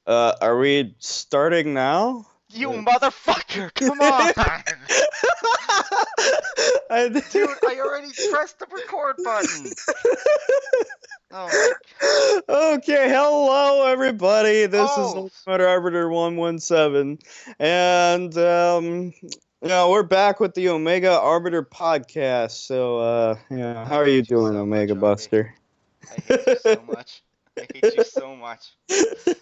Are we starting now? You motherfucker! Come on! I Dude, I already pressed the record button! Oh my... Okay, hello everybody. This is Oh! Ultimate Arbiter 117. And we're back with the Omega Arbiter podcast. So I how are you hate you doing, so much, Omega Arby. Buster? I hate you so much. I hate you so much.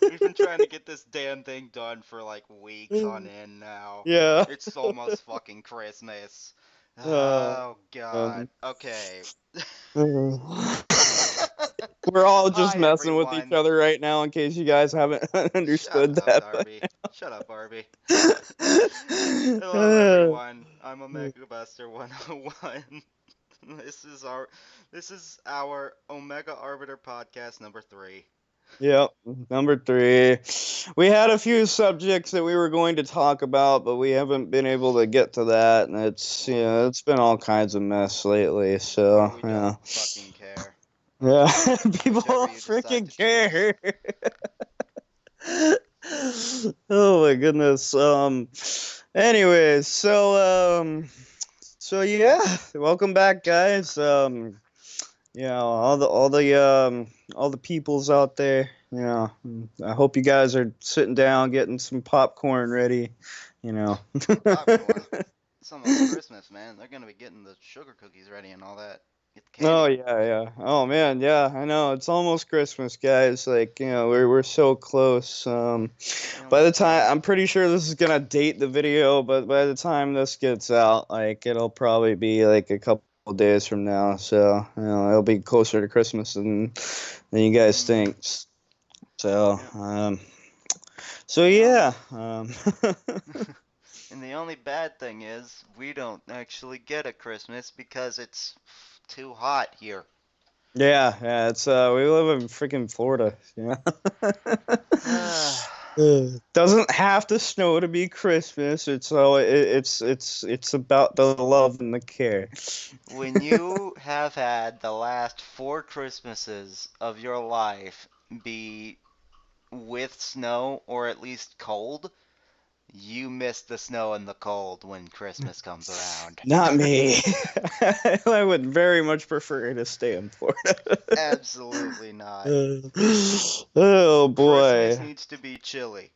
We've been trying to get this damn thing done for like weeks on end now. Yeah. It's almost fucking Christmas. Uh, Oh god. um, Okay. we're all just Hi messing with each everyone. other right now in case you guys haven't Shut understood up, that. Darby. Shut up, Barbie. Hello Uh, everyone. I'm Omega Buster 101. This is our Omega Arbiter podcast number 3. Yep, number 3. We had a few subjects that we were going to talk about, but we haven't been able to get to that, and it's been all kinds of mess lately. So We yeah, don't fucking care. yeah, people Whichever don't you decide freaking to choose. care. Oh my goodness. Anyways, so yeah, welcome back, guys. All the peoples out there. I hope you guys are sitting down, getting some popcorn ready. You know. Popcorn. It's almost Christmas, man. They're gonna be getting the sugar cookies ready and all that. Get the Oh candy. yeah, yeah. Oh man, yeah. I know it's almost Christmas, guys. Like we're so close. We By the almost time made it. I'm pretty sure this is gonna date the video, but by the time this gets out, like it'll probably be like a couple days from now. So it'll be closer to Christmas than you guys Mm, think. So yeah. so The only yeah. and the only bad thing is we don't actually get a Christmas because it's too hot here. Yeah, yeah. It's we live in freaking Florida. Yeah. Doesn't have to snow to be Christmas. It's about the love and the care. When you have had the last 4 Christmases of your life be with snow or at least cold, you miss the snow and the cold when Christmas comes around. Not me. I would very much prefer to stay in Florida. Absolutely not. Oh Christmas boy. needs to be chilly.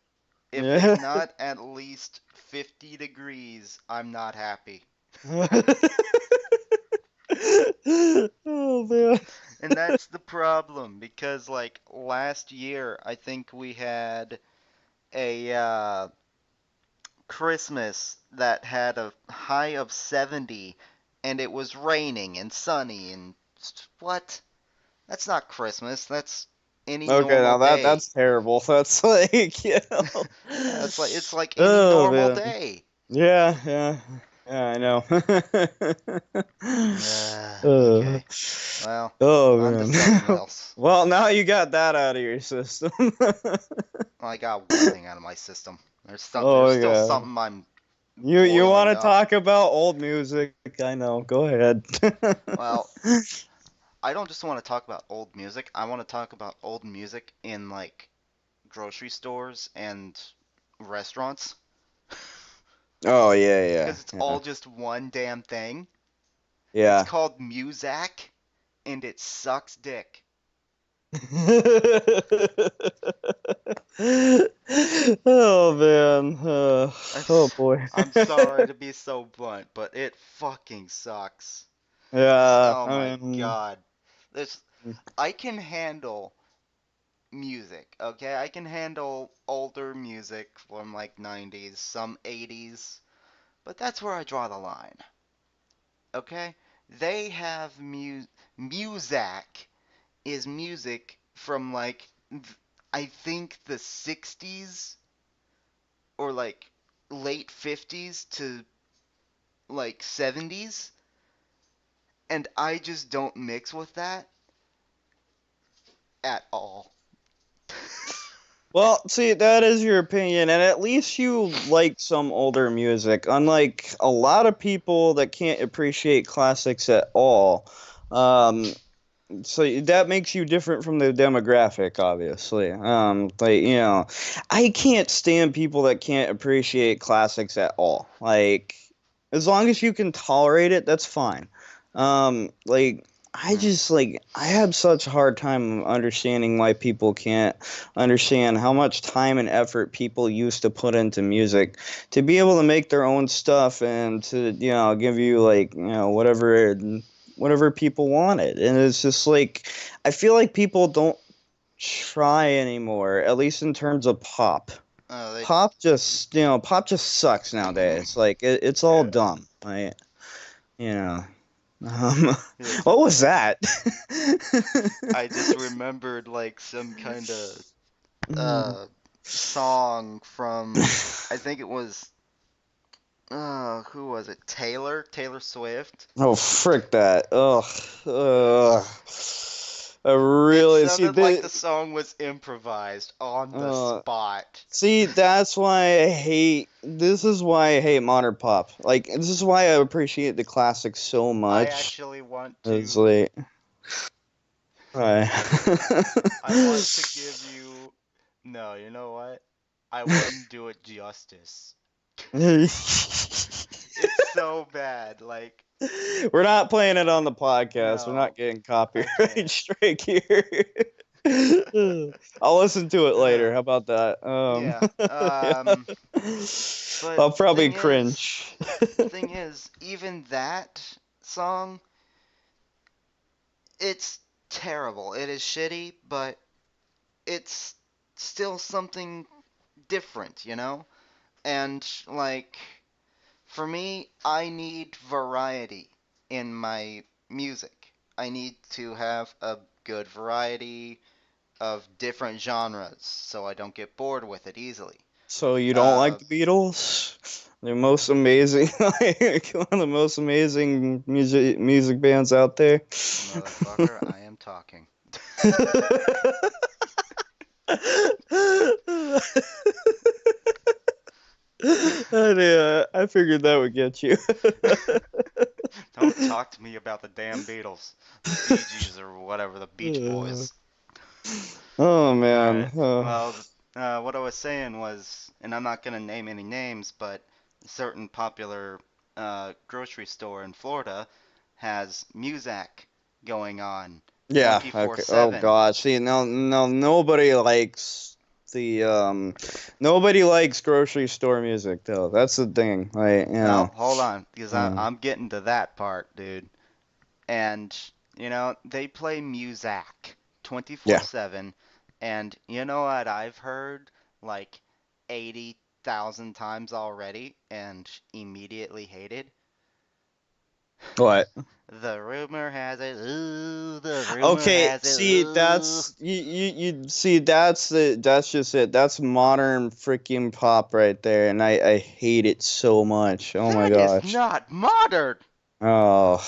If it's Yeah. not at least 50 degrees, I'm not happy. Oh man. And that's the problem because, like, last year, I think we had a Christmas that had a high of 70 and it was raining and sunny and what? That's not Christmas. That's any Okay, normal now day. that's terrible. That's like, Yeah, it's like any Oh normal man. day. Yeah, yeah. Yeah, I know. Uh, Okay. Well, oh on to man. something else. Well, now you got that out of your system. I got one thing out of my system. There's Oh still yeah. something I'm You want boiling to up. talk about old music? I know. Go ahead. Well, I don't just want to talk about old music. I want to talk about old music in like grocery stores and restaurants Oh yeah, yeah, because it's yeah. all just one damn thing. It's Yeah. called Musack and it sucks dick. Oh man. Oh boy. I'm sorry to be so blunt, but it fucking sucks. Yeah, Oh my I mean, god. This I can handle music, okay? I can handle older music from like 90s, some 80s, but that's where I draw the line, okay? They have Muzak is music from like I think the 60s or like late 50s to like 70s, and I just don't mix with that at all. well, see, that is your opinion, and at least you like some older music, unlike a lot of people that can't appreciate classics at all. Um, so that makes you different from the demographic, obviously. Like, I can't stand people that can't appreciate classics at all. Like, as long as you can tolerate it, that's fine. Like, Mm. I have such a hard time understanding why people can't understand how much time and effort people used to put into music to be able to make their own stuff and to, give you like, whatever people wanted. And it's just like I feel like people don't try anymore, at least in terms of pop. They Pop just sucks nowadays. Like it's all yeah. dumb. You know. Um, It's, what was that? I just remembered like some kind of song from I think it was who was it? Taylor Swift. Oh, frick that. Ugh. Ugh. I It really see sounded like the the song was improvised on the uh spot. See, that's why I hate. This is why I hate modern pop. Like, this is why I appreciate the classics so I much. actually want It's to like, right. I want to give you no, you know what? I wouldn't do it justice. It's so bad. Like, We're not playing it on the podcast. We're not no, getting I copyright can't. strike here. I'll listen to it later. How about that? Yeah. Yeah. But I'll probably cringe. thing is, even that song, it's terrible. It is shitty, but it's still something different, you know? And like for me, I need variety in my music. I need to have a good variety of different genres so I don't get bored with it easily. So you don't like Uh, the Beatles? They're most amazing, like one of the most amazing music bands out there. Motherfucker, I am talking. I figured that would get you. Don't talk to me about the damn Beatles, the Bee Gees, or whatever, the Beach Boys. Oh man. Alright, well, what I was saying was, and I'm not gonna name any names, but a certain popular grocery store in Florida has Musack going on Yeah, okay. Oh 24/7. gosh. See, no, no, nobody likes grocery store music though. That's the thing. Like, Now, hold on, because uh, I'm getting to that part, dude. And, they play Musack yeah. 24/7, and you know what I've heard like 80,000 times already and immediately hated? What? The rumor has it, ooh, the rumor Okay, has it, see, ooh. you see, that's just it. That's modern freaking pop right there, and I hate it so much. Oh my That is gosh. not modern. Oh,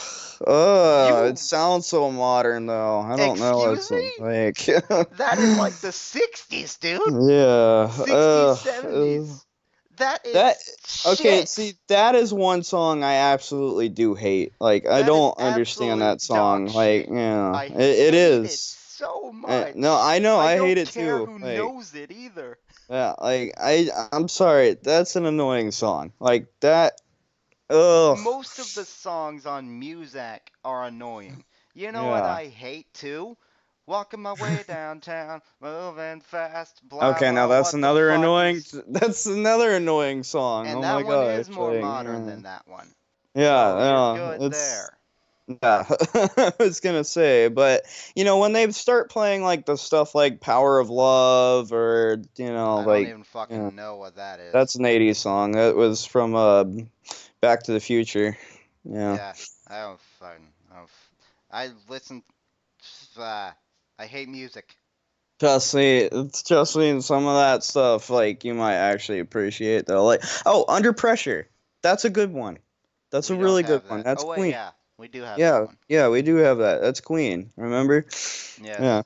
it You, sounds so modern though. I don't know. excuse It's me? like, That is like the 60s, dude. yeah. 60s, 70s. That That is okay. shit. See, that is one song I absolutely do hate. Like, I That is don't understand absolute that dog song. Like, shit. yeah, I it hate it is. so No, much. I know. I I hate don't it care too. who Like, knows it either. yeah, like I'm sorry. That's an annoying song. Like that. Ugh. Most of the songs on Musack are annoying. You know what Yeah. I hate too? Walking my way downtown, moving fast, blah Okay, now blah, that's what the another fuck annoying. is. That's another annoying song. And Oh that my one gosh. is more Like, modern than that one. yeah, So you're yeah. good It's there. yeah. I was gonna say, but when they start playing like the stuff like "Power of Love" or I don't like, even you know, fucking know what that is. that's an '80s song. That was from Back to the Future. Yeah. Yeah, I don't fucking. I listen. Uh, I hate music. Trust me, and some of that stuff like you might actually appreciate though. Like, oh, Under Pressure. That's a good one. That's a We don't really good have one. that. That's Oh wait, Queen. yeah, we do have that Yeah, one. yeah, we do have that. That's Queen. Remember? Yeah. Yes.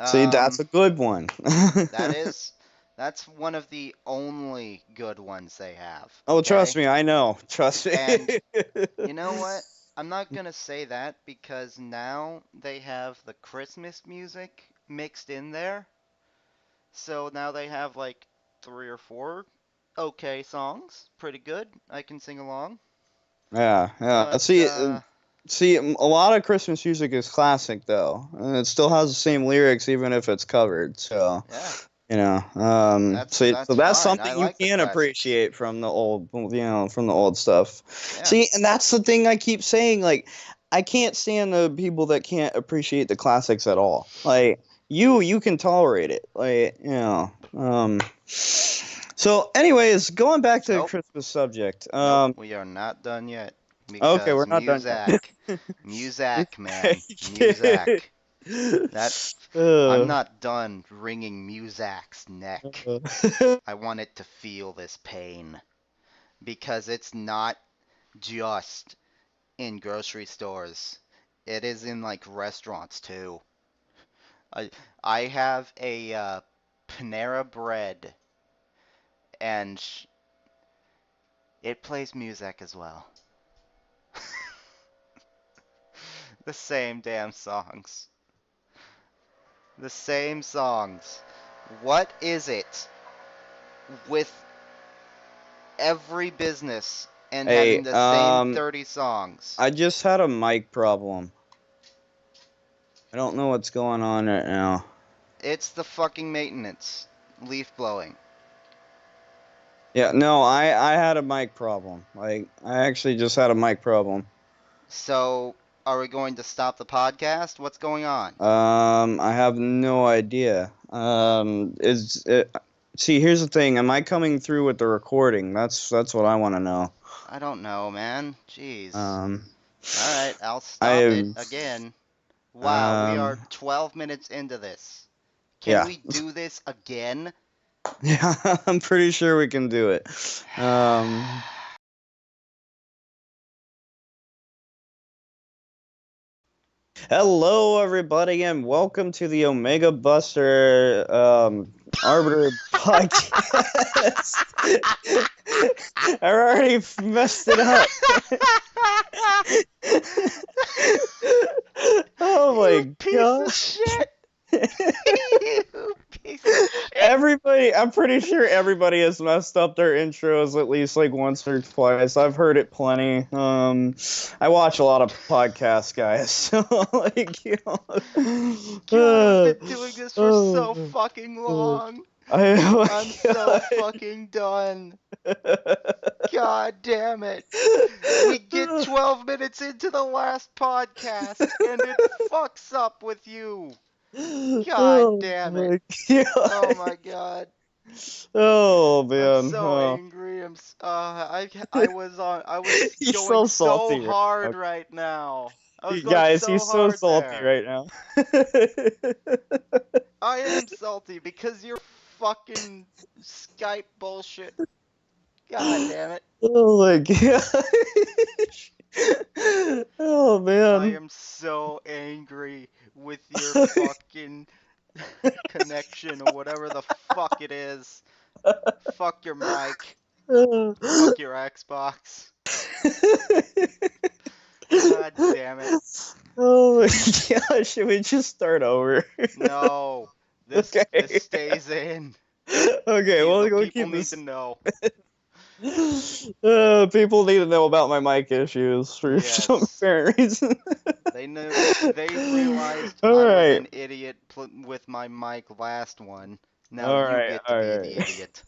See, that's Um, a good one. that is. That's one of the only good ones they have. Oh, trust Okay. me, I know. Trust me. And you know what? I'm not gonna say that because now they have the Christmas music mixed in there. So now they have like three or four okay songs. Pretty good. I can sing along. Yeah, yeah. But See, a lot of Christmas music is classic though, and it still has the same lyrics even if it's covered. So, yeah, so that's that's fine. I something you like the can classics. appreciate from the old, from the old stuff. Yeah. See, and that's the thing I keep saying. Like, I can't stand the people that can't appreciate the classics at all. Like, you can tolerate it. Like, So, anyways, going back to the Nope. Christmas subject. Nope. We are not done yet Okay, because we're not done Musack, yet. Musack, man, Musack. That I'm uh, not done wringing Musack's neck. I want it to feel this pain because it's not just in grocery stores. It is in like restaurants too. I I have a Panera Bread and it plays music as well. The same damn songs. The same songs. What is it with every business and having hey, the same 30 songs? I just had a mic problem. I don't know what's going on right now. It's the fucking maintenance. Leaf blowing. Yeah, no, I had a mic problem. Like, I actually just had a mic problem. So, are we going to stop the podcast? What's going on? I have no idea. See, here's the thing. Am I coming through with the recording? That's what I want to know. I don't know, man. Jeez. Um, Alright, I'll stop it I again. Wow, we are um, 12 minutes into this. Can yeah, we do this again? yeah, I'm pretty sure we can do it. Um, Hello, everybody, and welcome to the Omega Buster Arbiter podcast. I already messed it up. Oh You my piece of gosh. shit! You piece of shit! Everybody, I'm pretty sure everybody has messed up their intros at least like once or twice. I've heard it plenty. I watch a lot of podcasts, guys. So like, God, I've been doing this for so oh, fucking long. oh I'm my so fucking done. God damn it. We get 12 minutes into the last podcast and it fucks up with you. God Oh damn it. my Oh god. my god. Oh I'm man. so Oh. angry. I was He's going so so salty right hard now. right now. I was going Guys, so he's so hard salty there. right now. I am salty because you're fucking Skype bullshit. God damn it. Oh my gosh. Oh I man. am so angry with your fucking connection or whatever the fuck it is. Fuck your mic. Fuck your Xbox. God damn it. Oh my gosh, should we just start over? No. This Okay. stays in. Okay, The we'll people keep need to this. know. People need to know about my mic issues for some Yes. apparent reason. They realized All I was right. an idiot with my mic last one. Now All you right. get to All be the right. idiot.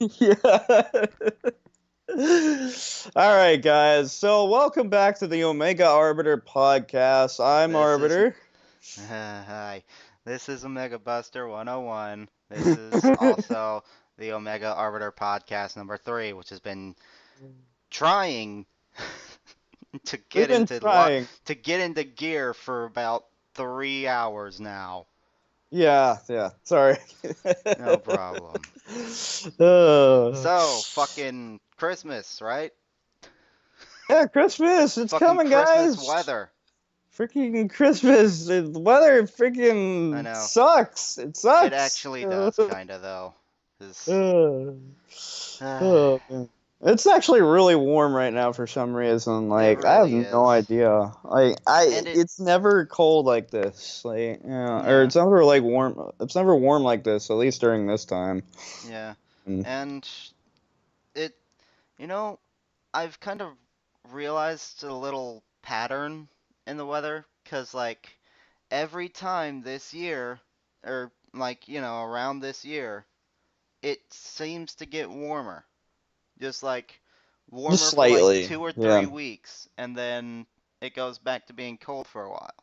Yeah. All right, guys. So, welcome back to the Omega Arbiter podcast. I'm This is Arbiter. Hi. This is Omega Buster 101. This is also the Omega Arbiter podcast number 3, which has been trying to We've get been into trying. to get into gear for about 3 hours now. Yeah, yeah. Sorry. No problem. Uh, So, fucking Christmas, right? yeah, Christmas. It's Fucking coming, Christmas guys. weather. Freaking Christmas. The weather I freaking know. sucks. It It sucks. actually does, kinda though. 'Cause, Uh, oh, man. It's actually really warm right now for some reason. It Like I have really no is. idea. Like And it's never cold like this. Like or yeah, it's never like warm. It's never warm like this. At least during this time. yeah. Mm. And it, you know, I've kind of realized a little pattern in the weather, 'cause like every time this year, or like, around this year, it seems to get warmer. Just like Just warmer for like slightly. 2 or 3 Yeah. weeks, and then it goes back to being cold for a while.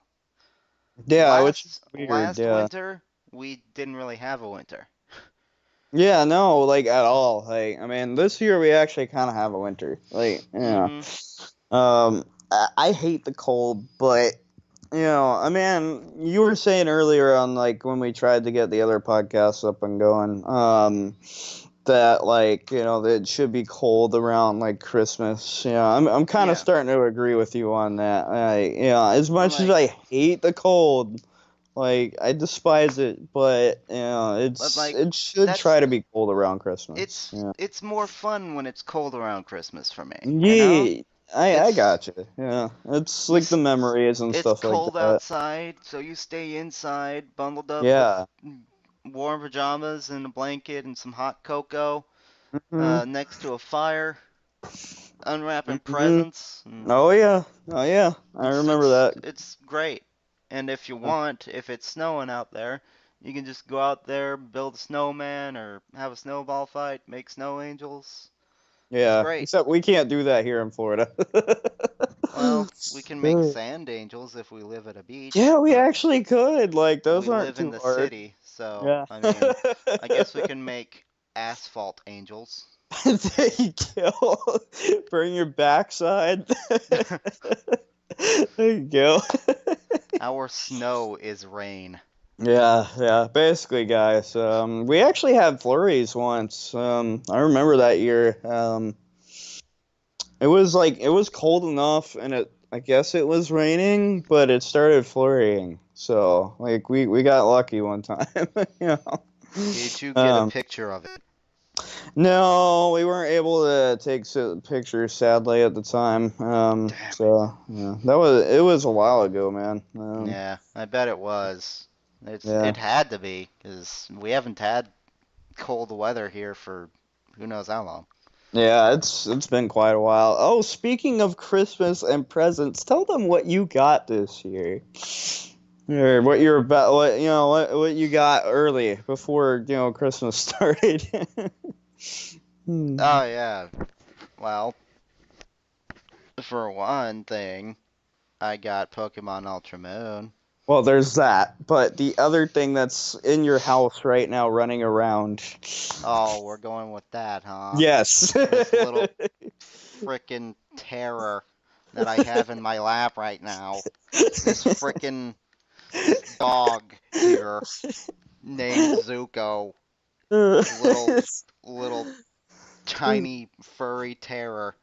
Yeah, which is weird. Last Yeah. winter, we didn't really have a winter. Yeah, no, like at all. Like I mean, this year we actually kind of have a winter. Like yeah. Mm-hmm. I hate the cold, but I mean, you were saying earlier on like when we tried to get the other podcasts up and going, that like that it should be cold around like Christmas. I'm kind of Yeah. starting to agree with you on that. As much as Like, I hate the cold, like I despise it, but but it's like it should that's try to be cold around Christmas. it's Yeah. it's more fun when it's cold around Christmas for me, you know? Yeah, I It's got you. Yeah, it's you like the s- memories and it's stuff like cold that. outside, so you stay inside, bundled up with Yeah. warm pajamas and a blanket and some hot cocoa, Hmm. next to a fire, unwrapping Hmm. presents, and Oh yeah. Oh yeah. I it's remember it's that. it's great. And Uh, if it's snowing out there, you can just go out there, build a snowman, or have a snowball fight, make snow angels. It's Yeah. great. Except we can't do that here in Florida. Well, we can make sand angels if we live at a beach, Yeah, we but actually could. Like those we aren't live in too the hard. city, so Yeah. I mean, I guess we can make asphalt angels. There you go. Bring your backside. There you go. Our snow is rain. Yeah, yeah. Basically, guys, we actually had flurries once. I remember that year. It was like it was cold enough, and I guess it was raining, but it started flurrying. So like we got lucky one time, you know. Did you get a Um, picture of it? no, we weren't able to take pictures sadly at the time. Damn it. So yeah, it was a while ago, man. Yeah, I bet it was. Yeah. It had to be, 'cause we haven't had cold weather here for who knows how long. Yeah, it's been quite a while. Oh, speaking of Christmas and presents, tell them what you got this year. Or what you're about what you got early before, Christmas started. Hmm. Oh yeah. Well, for one thing, I got Pokemon Ultra Moon. Well, there's that, but the other thing that's in your house right now running around. Oh, we're going with that, huh? Yes. This little frickin' terror that I have in my lap right now. This dog here named Zuko. Little little tiny furry terror.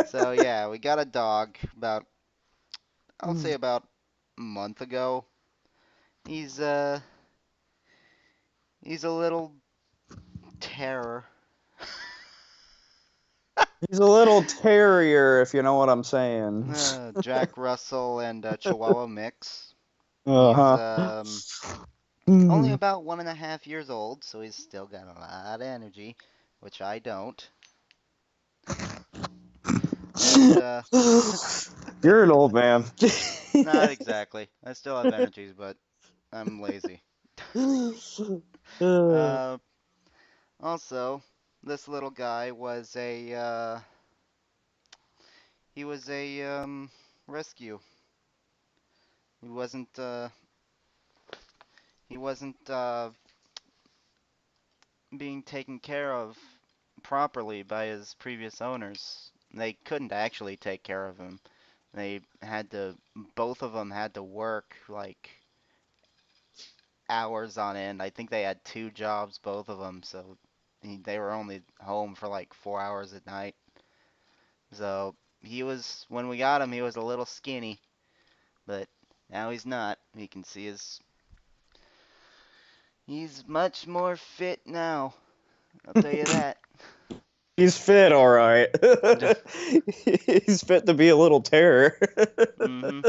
So yeah, we got a dog about, I'll say about a month ago. He's uh he's a little terror. He's a little terrier, if you know what I'm saying. Jack Russell and Chihuahua mix. He's Uh-huh. only Hmm. about 1.5 years old, so he's still got a lot of energy, which I don't. And You're an old man. not exactly. I still have energies, but I'm lazy. Uh, Also, this little guy was a rescue. He wasn't being taken care of properly by his previous owners. They couldn't actually take care of him. They had to, both of them had to work like hours on end. I think they had two jobs, both of them, so they were only home for like 4 hours at night. So when we got him, he was a little skinny, but now he's not. You can see he's much more fit now. I'll tell you that. He's fit, all right. He's fit to be a little terror. Mm-hmm.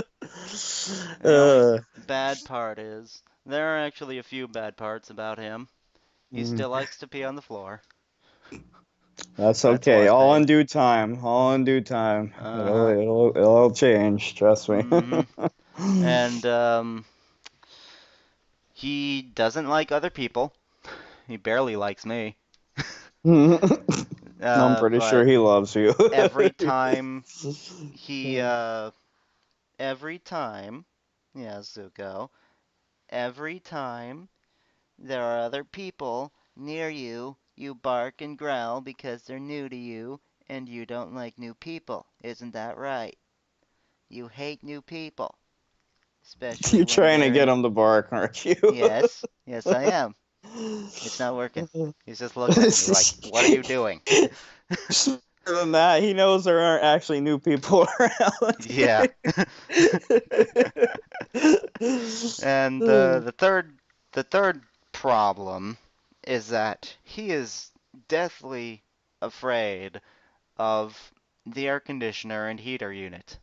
The only uh, bad part is there are actually a few bad parts about him. He mm, still likes to pee on the floor. that's That's okay. one All in thing. due time. All in due time. Uh-huh. It'll change. Trust me. Mm-hmm. And he doesn't like other people. He barely likes me. I'm pretty sure But he loves you. every time he every time, yeah, Zuko, every time there are other people near you, you bark and growl because they're new to you and you don't like new people. Isn't that right? You hate new people, especially You're when trying to they're get in. him to bark, aren't you? Yes, yes, I am. It's not working. He's just looking at me like, what are you doing? Smarter than that, he knows there aren't actually new people around. Yeah. And the third problem is that he is deathly afraid of the air conditioner and heater unit.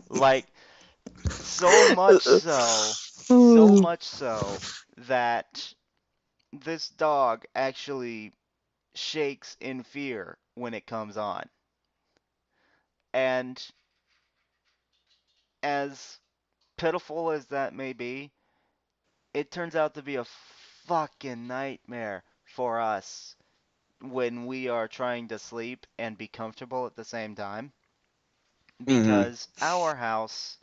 Like so much so that this dog actually shakes in fear when it comes on. And as pitiful as that may be, it turns out to be a fucking nightmare for us when we are trying to sleep and be comfortable at the same time Hmm. because our house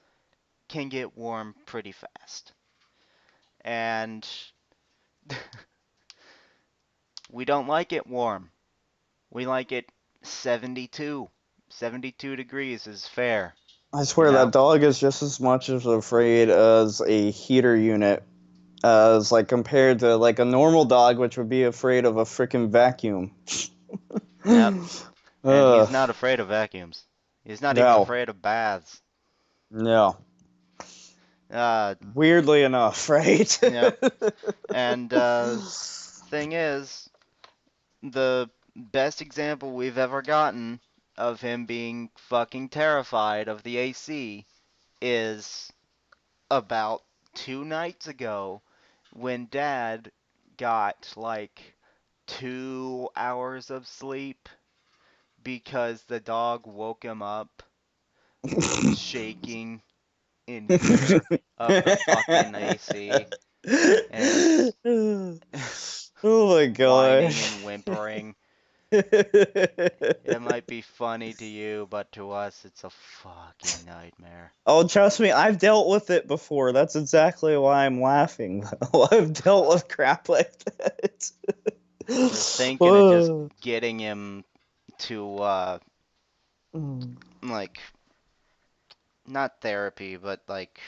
can get warm pretty fast. And we don't like it warm. We like it 72. 72 degrees is fair, I you swear that know? dog is just as much as afraid as a heater unit as like compared to like a normal dog, which would be afraid of a freaking vacuum. Yep. And he's Ugh. not afraid of vacuums. He's not even No. afraid of baths. No. Uh, Weirdly enough, right? yep. And thing is, the best example we've ever gotten of him being fucking terrified of the AC is about 2 nights ago when Dad got like 2 hours of sleep because the dog woke him up shaking in fear of the fucking AC and Oh my whining gosh. and whimpering. It might be funny to you, but to us, it's a fucking nightmare. Oh, trust me, I've dealt with it before. That's exactly why I'm laughing. I've dealt with crap like that. We're thinking of just Oh. getting him to, like, not therapy, but like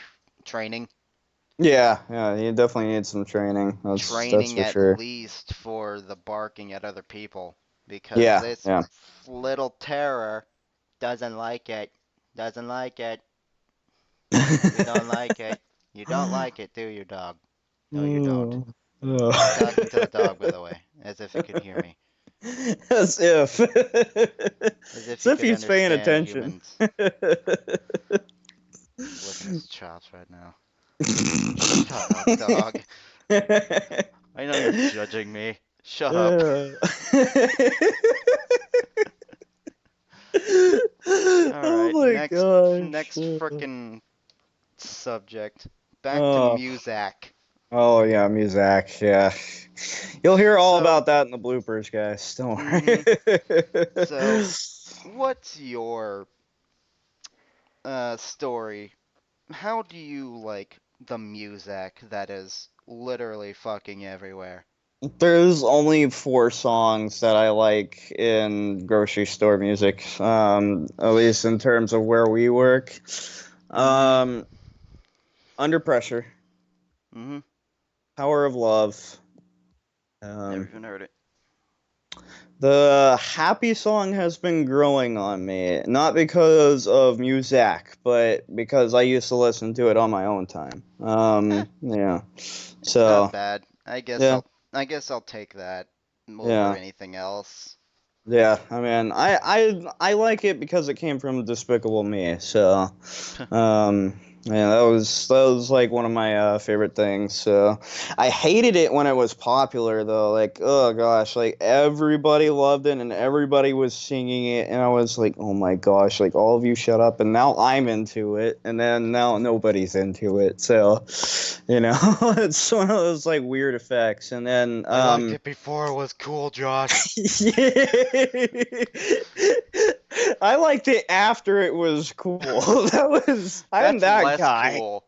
training. Yeah, yeah, you definitely need some training. That's Training for at sure. least for the barking at other people. Because Yeah, this yeah. little terror doesn't like it. Doesn't like it. You don't like it. You don't like it, do you, dog? No, you don't. Oh. Oh. I'm talking to the dog, by the way, as if he could hear me. As if. As if As he if could he's paying understand attention. humans. He's licking his chops right now. Shut up, dog. I know you're judging me. Shut up. Uh. Oh Alright, my next gosh. next frickin' subject. Back to Oh, Musack. oh yeah, Musack, yeah. You'll hear all So, about that in the bloopers, guys. Don't mm-hmm. So, worry. what's your story? How do you like the Musack that is literally fucking everywhere? There's only four songs that I like in grocery store music, at least in terms of where we work. Mm-hmm. Um, Under Pressure, Mm-hmm. Power of Love. Never Um, even heard it. the happy song has been growing on me, not because of Muzak, but because I used to listen to it on my own time. Eh, Yeah. it's not So, bad. I guess yeah. I'll take that. over Yeah. anything else. Yeah, I mean, I like it because it came from Despicable Me. So, yeah, that was like one of my favorite things. So, I hated it when it was popular though. Like, oh gosh, like everybody loved it and everybody was singing it, and I was like, oh my gosh, like all of you shut up. And now I'm into it, and then now nobody's into it. So, it's one of those like weird effects. And then, I liked it before it was cool, Josh. yeah. I liked it after it was cool. I'm That's that less guy. cool.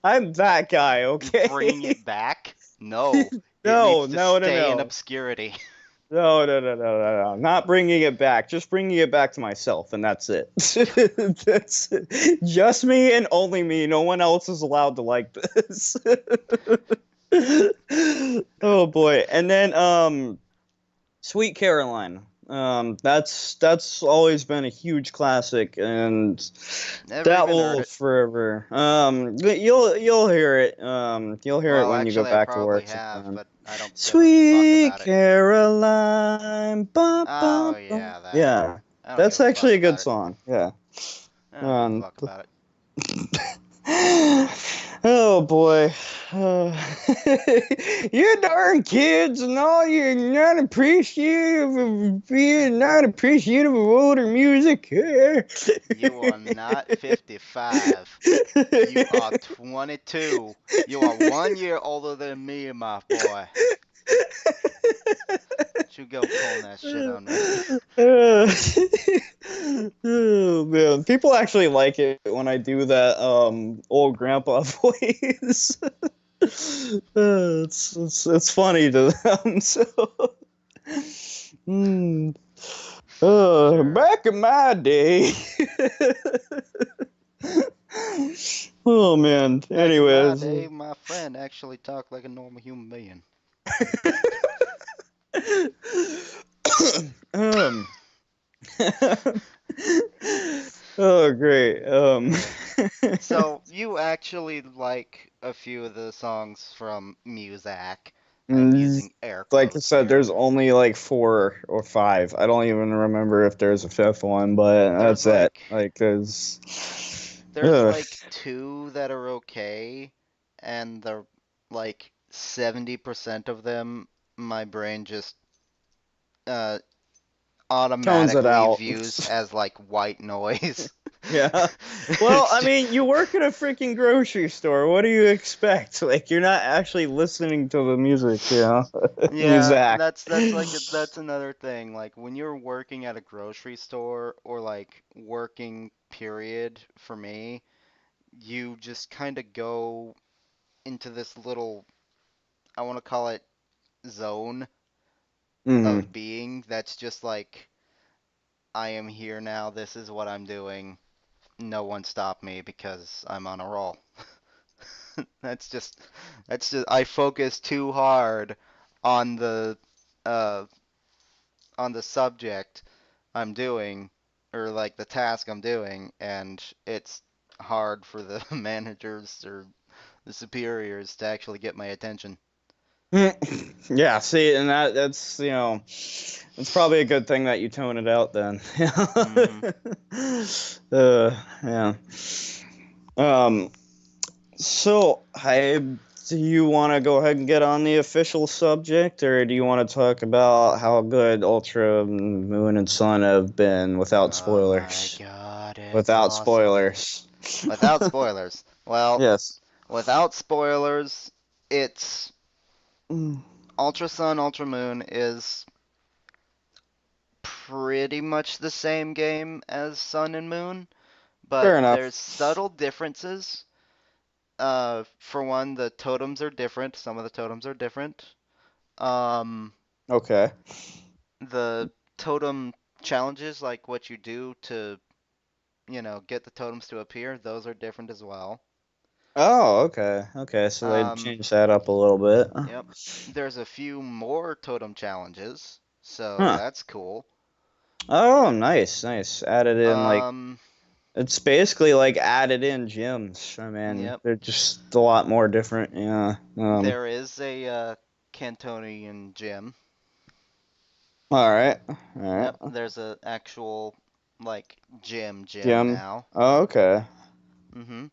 I'm that guy, Bring okay? it back? No. It No, needs to no, no, stay in no. obscurity. No, no, no, no, no, no. Not bringing it back. Just bringing it back to myself, and that's it. That's it. Just me and only me. No one else is allowed to like this. Oh boy. And then Sweet Caroline. That's always been a huge classic, and Never that even heard will it. forever. You'll hear it. You'll hear it Well, when you go actually, I back to probably work have, sometime. but I don't give a fuck Sweet about it. Caroline, ba Oh, ba ba. yeah, that. Yeah, I don't give that's a fuck actually a good about it. song. Yeah. I don't give a Um, fuck about it. oh boy. Uh, you darn kids and all you're not appreciative of being not appreciative of older music. You are not 55. You are 22. You are 1 year older than me, my boy. Don't you go pulling that shit on me. Oh man, people actually like it when I do that old grandpa voice. It's funny to them. So, mm, Sure. back in my day. Oh man. Back in my Anyways. day, my friend actually talked like a normal human being. um. Oh great. Uh, so you actually like a few of the songs from Musack. I'm Mm, using air like I quotes said, here. there's only like 4 or 5. I don't even remember if there's a fifth one, but There's that's it. like Like, cause, there's ugh. like two that are okay, and they're like 70% of them my brain just uh Tones it automatically out. views as like white noise. Yeah. Well, It's I just, mean, you work at a freaking grocery store. What do you expect? Like, you're not actually listening to the music, yeah, Music. that's another thing. Like when you're working at a grocery store or like working period for me, you just kind of go into this little, I want to call it zone Hmm. of being that's just like I am here now. This is what I'm doing. No one stop me because I'm on a roll. That's just I focus too hard on uh the subject I'm doing or like the task I'm doing, and it's hard for the managers or the superiors to actually get my attention. Yeah, see, and it's probably a good thing that you tone it out then. Hmm. Yeah. Um, so do you want to go ahead and get on the official subject, or do you want to talk about how good Ultra Moon and Sun have been without Oh my spoilers? god, it's Without awesome. spoilers. Without spoilers. Well, Yes. without spoilers, it's Mm, Ultra Sun, Ultra Moon is pretty much the same game as Sun and Moon, but fair enough. there's subtle differences. For one, the totems are different. Some of the totems are different. Um, Okay. the totem challenges, like what you do to, get the totems to appear, those are different as well. Oh, okay. Okay, so they Um, changed that up a little bit. yep. There's a few more totem challenges, so Huh. that's cool. Oh, nice, nice. Added in like Um, it's basically like added in gyms. I mean, yep. they're just a lot more different. Yeah. There is a Cantonian gym. All right. All Yep, right. there's a actual like gym Jim. now. Oh, okay. Mm-hmm.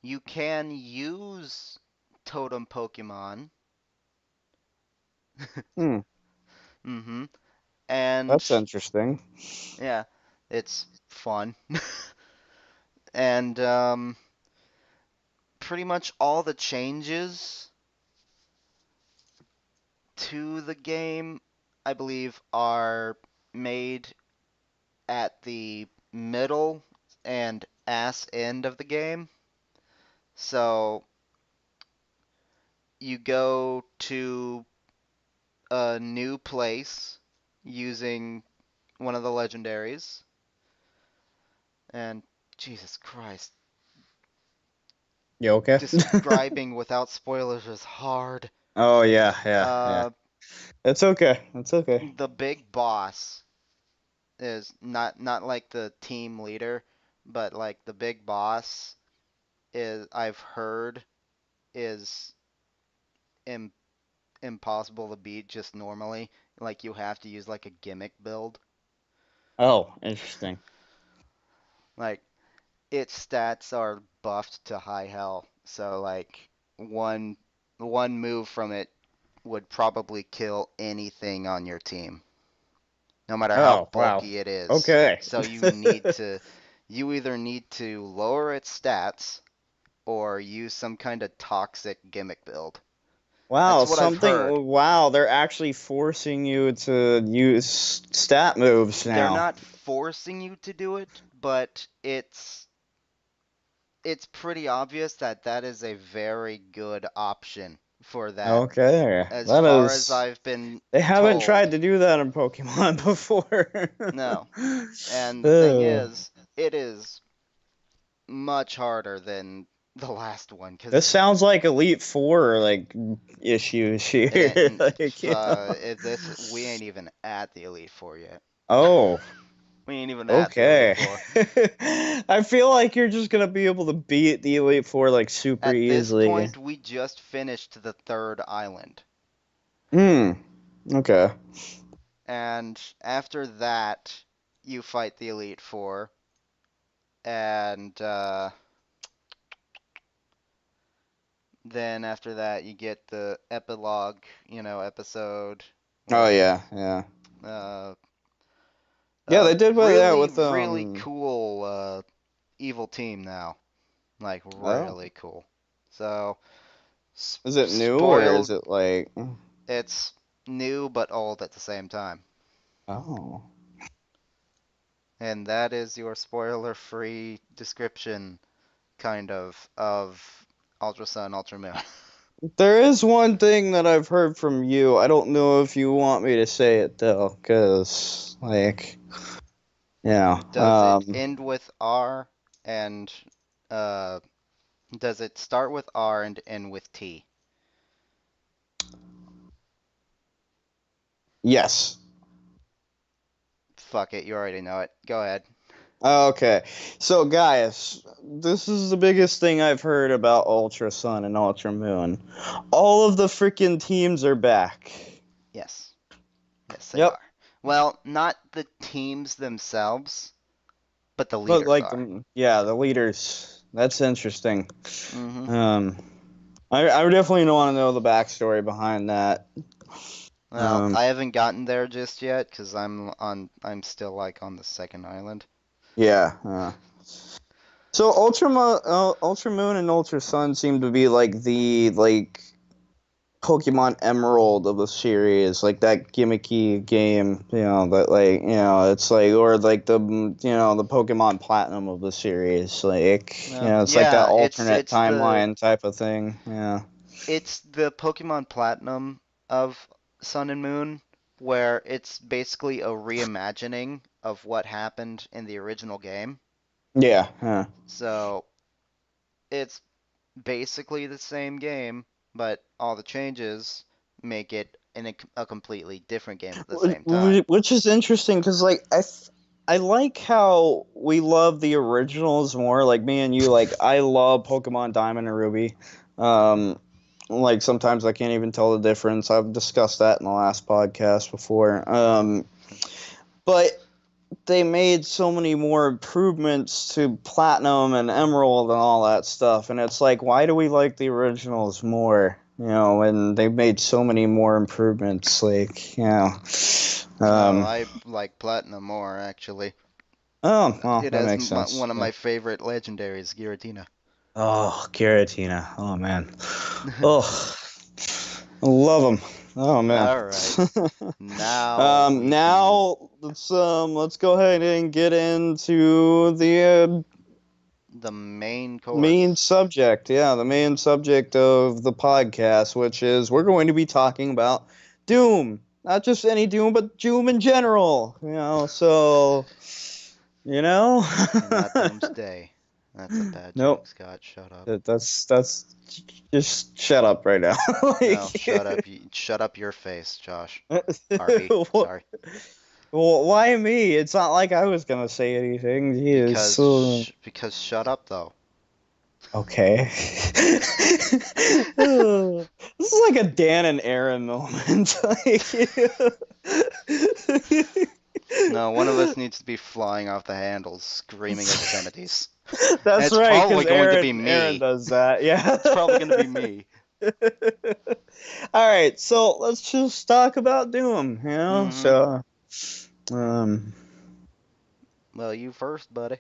You can use totem Pokemon. Hmm. Mm-hmm. And That's interesting. yeah, it's fun. And pretty much all the changes to the game, I believe, are made at the middle and ass end of the game. So you go to a new place using one of the legendaries, and Jesus Christ, You okay? describing without spoilers is hard. Oh yeah, yeah, yeah. Uh, It's okay. It's okay. the big boss is not like the team leader, but like the big boss is I've heard is Im impossible to beat just normally. Like you have to use like a gimmick build. Oh, interesting. Like its stats are buffed to high hell, so like one one move from it would probably kill anything on your team, no matter how Oh, wow. bulky it is. Okay. So you either need to lower its stats or use some kind of toxic gimmick build. Wow, That's what I've heard. something. Wow, they're actually forcing you to use stat moves They're now. not forcing you to do it, but it's pretty obvious that that is a very good option for that, Okay, as that far as is. I've been They haven't told. tried to do that in Pokemon before. No. And the thing Ugh. is, it is much harder than the last one, This because sounds like Elite Four like issues here. Like, you know. this we ain't even at the Elite Four yet. Oh, We ain't even at the Elite okay. Four. I feel like you're just gonna be able to beat the Elite Four like super At this easily. point, we just finished the third island. Hmm. Okay. And after that, you fight the Elite Four. And then after that, you get the epilogue, episode Oh where yeah, yeah. uh, Yeah, they did with that really, with really cool evil team now. Like, oh. really cool. So, Is it new or is spoiled, it like it's new but old at the same time. oh. And that is your spoiler-free description, kind of Ultra Sun, Ultra Moon. There is one thing that I've heard from you. I don't know if you want me to say it though, cause like yeah. Does it end with R and uh does it start with R and end with T? Yes. Fuck it, you already know it. Go ahead. Okay. So guys, this is the biggest thing I've heard about Ultra Sun and Ultra Moon. All of the freaking teams are back. Yes. Yes, they Yep. are. Well, not the teams themselves, but the But leaders like are. the leaders. That's interesting. Mm-hmm. Um I would definitely want to know the backstory behind that. Well, Um I haven't gotten there just yet because I'm still like on the second island. yeah. So Ultra Moon and Ultra Sun seem to be like the Pokemon Emerald of the series, like that gimmicky game, that like, it's like or like the Pokemon Platinum of the series, like, it's like that Yeah, alternate timeline type of thing. Yeah. it's the Pokemon Platinum of Sun and Moon, where it's basically a reimagining of what happened in the original game. Yeah. Yeah. So it's basically the same game, but all the changes make it a completely different game at the same time. Which is interesting because I like how we love the originals more. Like me and you, like I love Pokemon Diamond and Ruby. Um, like sometimes I can't even tell the difference. I've discussed that in the last podcast before. But they made so many more improvements to platinum and emerald and all that stuff, and it's like, why do we like the originals more? You know, and they made so many more improvements. Like, you know, Oh, um, I like Platinum more, actually. oh well, It that has makes sense. one of Yeah. my favorite legendaries, Giratina. Oh, Giratina. Oh man. Oh, I love them. Oh man. All right. Now we can Now let's go ahead and get into the the main main course. subject. Yeah, the main subject of the podcast, which is we're going to be talking about Doom. Not just any Doom, but Doom in general. You know, so you know. And not Doomsday. That's a bad joke, Nope. Scott. Shut up. That's just shut up right now. No, Like, shut up. Shut up your face, Josh. Arby. Sorry. well, why me? It's not like I was gonna say anything. Jeez. Because shut up though. Okay. This is like a Dan and Aaron moment. No, one of us needs to be flying off the handles, screaming obscenities. And That's it's right, probably because going to be Aaron me. does that. Yeah. It's probably going to be me. All right, so let's just talk about Doom. You know, Mm-hmm. so um, Well, you first, buddy.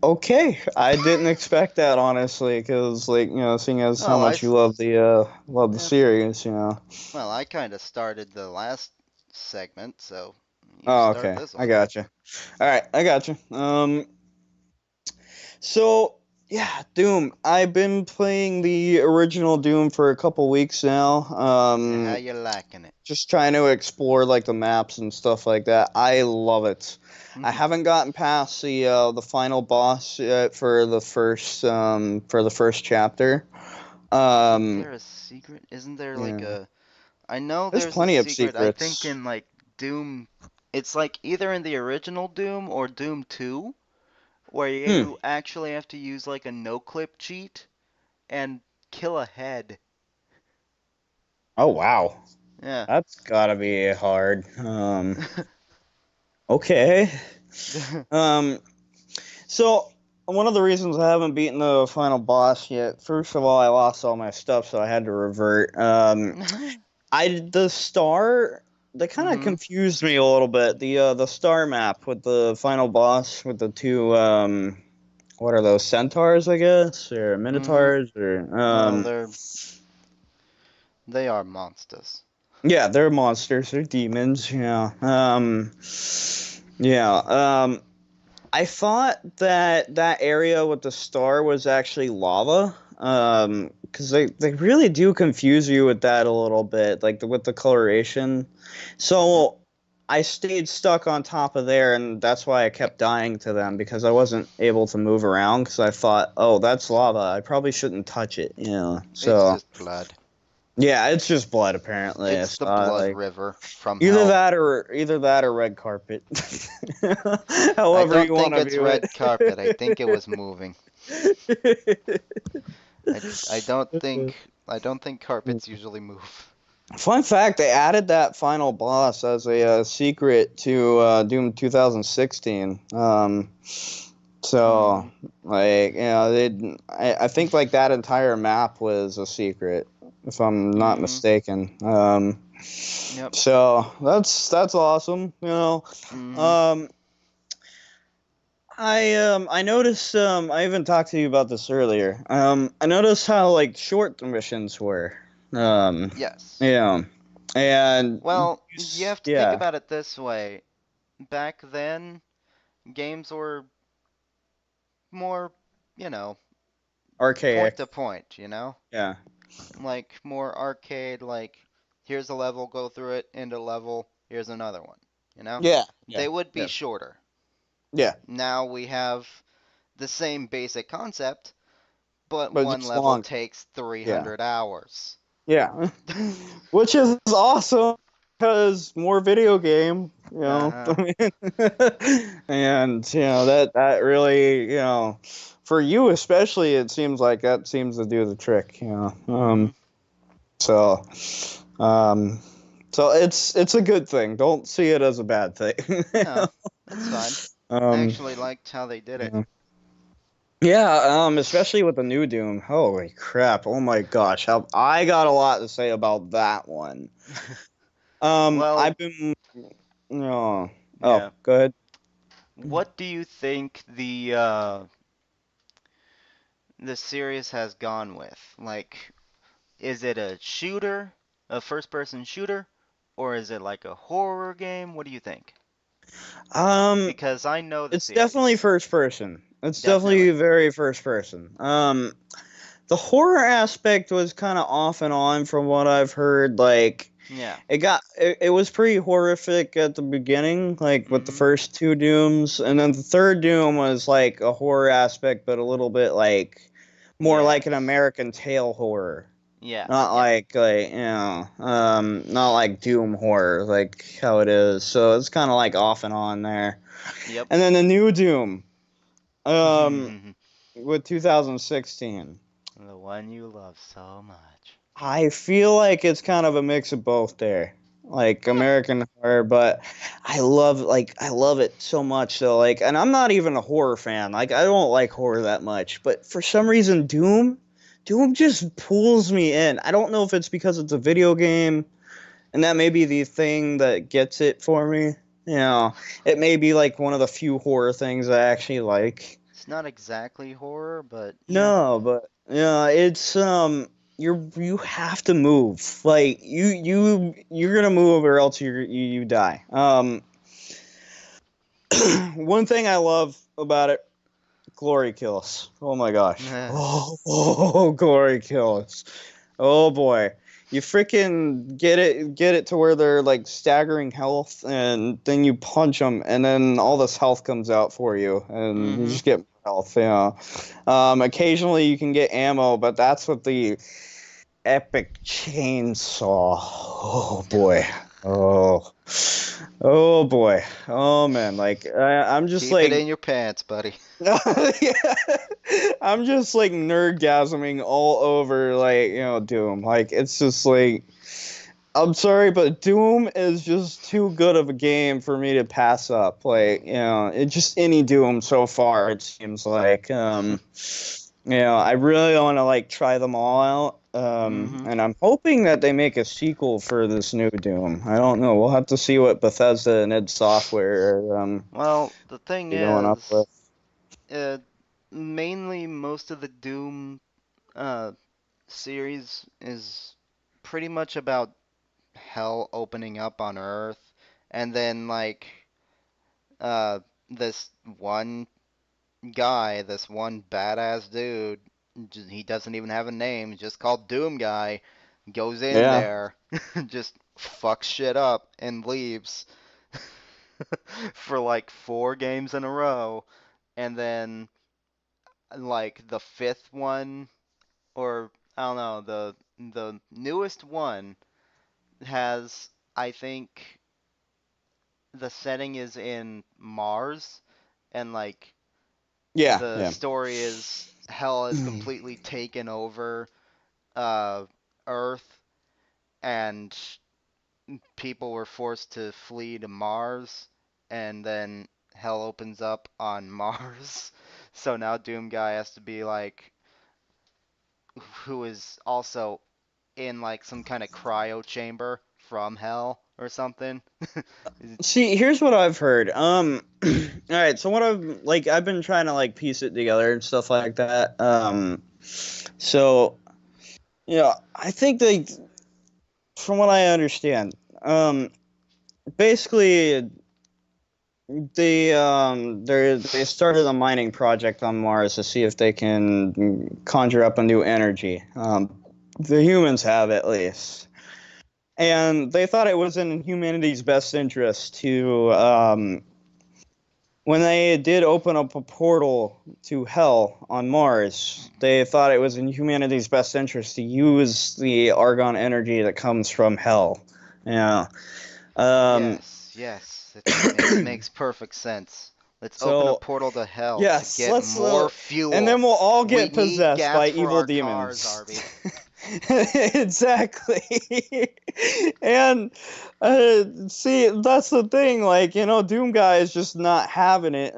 okay, I didn't expect that honestly, because like you know, seeing as how Well, much you love the yeah, series, you know. well, I kind of started the last segment, so you Oh, start okay, this I one. got you. All right, I got you. So yeah, Doom. I've been playing the original Doom for a couple weeks now. And how you liking it? Just trying to explore like the maps and stuff like that. I love it. I Mm-hmm. haven't gotten past the final boss yet for the first chapter. Isn't Um, there a secret? Isn't there like yeah, a... I know there's there's a plenty of secret. I think secrets. in like Doom, it's like either in the original Doom or Doom 2, where Hmm. you actually have to use like a no-clip cheat and kill a head. Oh wow, Yeah. that's gotta be hard. Okay. Um, so one of the reasons I haven't beaten the final boss yet, first of all, I lost all my stuff, so I had to revert. The star that kind of Mm-hmm. confused me a little bit. The star map with the final boss with the two what are those, centaurs, I guess, or Mm-hmm. minotaurs, or Well, they are monsters. yeah, they're monsters, they're demons. Yeah. Yeah. I thought that that area with the star was actually lava. Because they really do confuse you with that a little bit, like with the coloration. Mm. So I stayed stuck on top of there, and that's why I kept dying to them because I wasn't able to move around because I thought, oh, that's lava. I probably shouldn't touch it, you know. It's So just blood. yeah, it's just blood apparently. It's It's the not blood like river from either hell. that or red carpet. I However don't you want think to it's view it. red carpet. I think it was moving. I don't think carpets usually move. Fun fact: they added that final boss as a secret to Doom 2016. So Mm-hmm. like you know, I think like that entire map was a secret, if I'm not Mm-hmm. mistaken. Yep. So that's awesome. You know, Mm-hmm. um, I noticed I even talked to you about this earlier. I noticed how like short the missions were. Um, Yes. yeah, and Well, you have to think yeah, about it this way. Back then, games were more, you know, point archaic. to point, you know? Yeah, Like more arcade, like here's a level, go through it, end a level, here's another one, you know? yeah, yeah, They would be yeah, shorter. yeah. Now we have the same basic concept, but But one just level longer. takes Yeah, 300 hours. yeah, which is awesome. because more video game, Uh-huh. I mean, and that really, for you especially, it seems like that seems to do the trick, Mm-hmm. so, um, so it's a good thing. Don't see it as a bad thing. No, that's fine. I Um, actually liked how they did it. yeah. Yeah, especially with the new Doom. Holy crap! Oh my gosh, I got a lot to say about that one. Well, I've been, no. Oh, yeah. go ahead. What do you think the series has gone with? Like, is it a shooter, a first-person shooter, or is it like a horror game? What do you think? Um, Because I know the it's definitely series. first person. It's definitely Definitely. very first person. The horror aspect was kind of off and on from what I've heard. Like, Yeah. it was pretty horrific at the beginning, like with the Mm-hmm. first two Dooms, and then the third Doom was like a horror aspect, but a little bit like more like an Yes. American Tail horror. Yeah. Not Yeah. not like Doom horror, like how it is. So it's kind of like off and on there. Yep. And then the new Doom, um, with 2016. The one you love so much. I feel like it's kind of a mix of both there. Like Huh. American horror, but I love it so much so like and I'm not even a horror fan. Like I don't like horror that much, but for some reason Doom just pulls me in. I don't know if it's because it's a video game and that may be the thing that gets it for me. You know, it may be like one of the few horror things I actually like. It's not exactly horror, but yeah. No, but yeah, it's you have to move. Like you're gonna move or else you die. One thing I love about it, glory kills. Oh my gosh. Glory kills. Oh boy. You freaking get it to where they're like staggering health and then you punch them and then all this health comes out for you and you Mm-hmm. just get more health, occasionally you can get ammo, but that's what the epic chainsaw. Oh boy. Oh. Oh boy. Oh man. Like I'm just Keep it like in your pants, buddy. yeah. I'm just like nerdgasming all over like, Doom. Like it's just like I'm sorry, but Doom is just too good of a game for me to pass up. Like, it's just any Doom so far, it seems like. I really want to like try them all out. Mm-hmm. And I'm hoping that they make a sequel for this new Doom. I don't know. We'll have to see what Bethesda and id Software Well, the thing are going up with. is, uh, mainly most of the Doom uh series is pretty much about hell opening up on Earth, and then like uh this one guy, this one badass dude, he doesn't even have a name, just called Doom Guy, goes in Yeah. there, just fucks shit up and leaves for like 4 games in a row, and then like the fifth one, or I don't know, the newest one has, I think, the setting is in Mars, and like Yeah. the Yeah. story is hell has completely taken over uh, Earth, and people were forced to flee to Mars, and then hell opens up on Mars. So now Doom Guy has to be like, who is also in like some kind of cryo chamber from hell or something. See, here's what I've heard. All right. So what I've been trying to like piece it together and stuff like that. So I think from what I understand, basically they started a mining project on Mars to see if they can conjure up a new energy. The humans have at least. And they thought it was in humanity's best interest to when they did open up a portal to hell on Mars, they thought it was in humanity's best interest to use the argon energy that comes from hell. Yeah. Um, Yes, yes. It makes perfect sense. Let's open a so portal to hell to yes, get let's more and fuel. then we'll all We get need possessed gas by for evil our cars, demons. Arby. Exactly. And see, that's the thing. Like, Doom Guy is just not having it.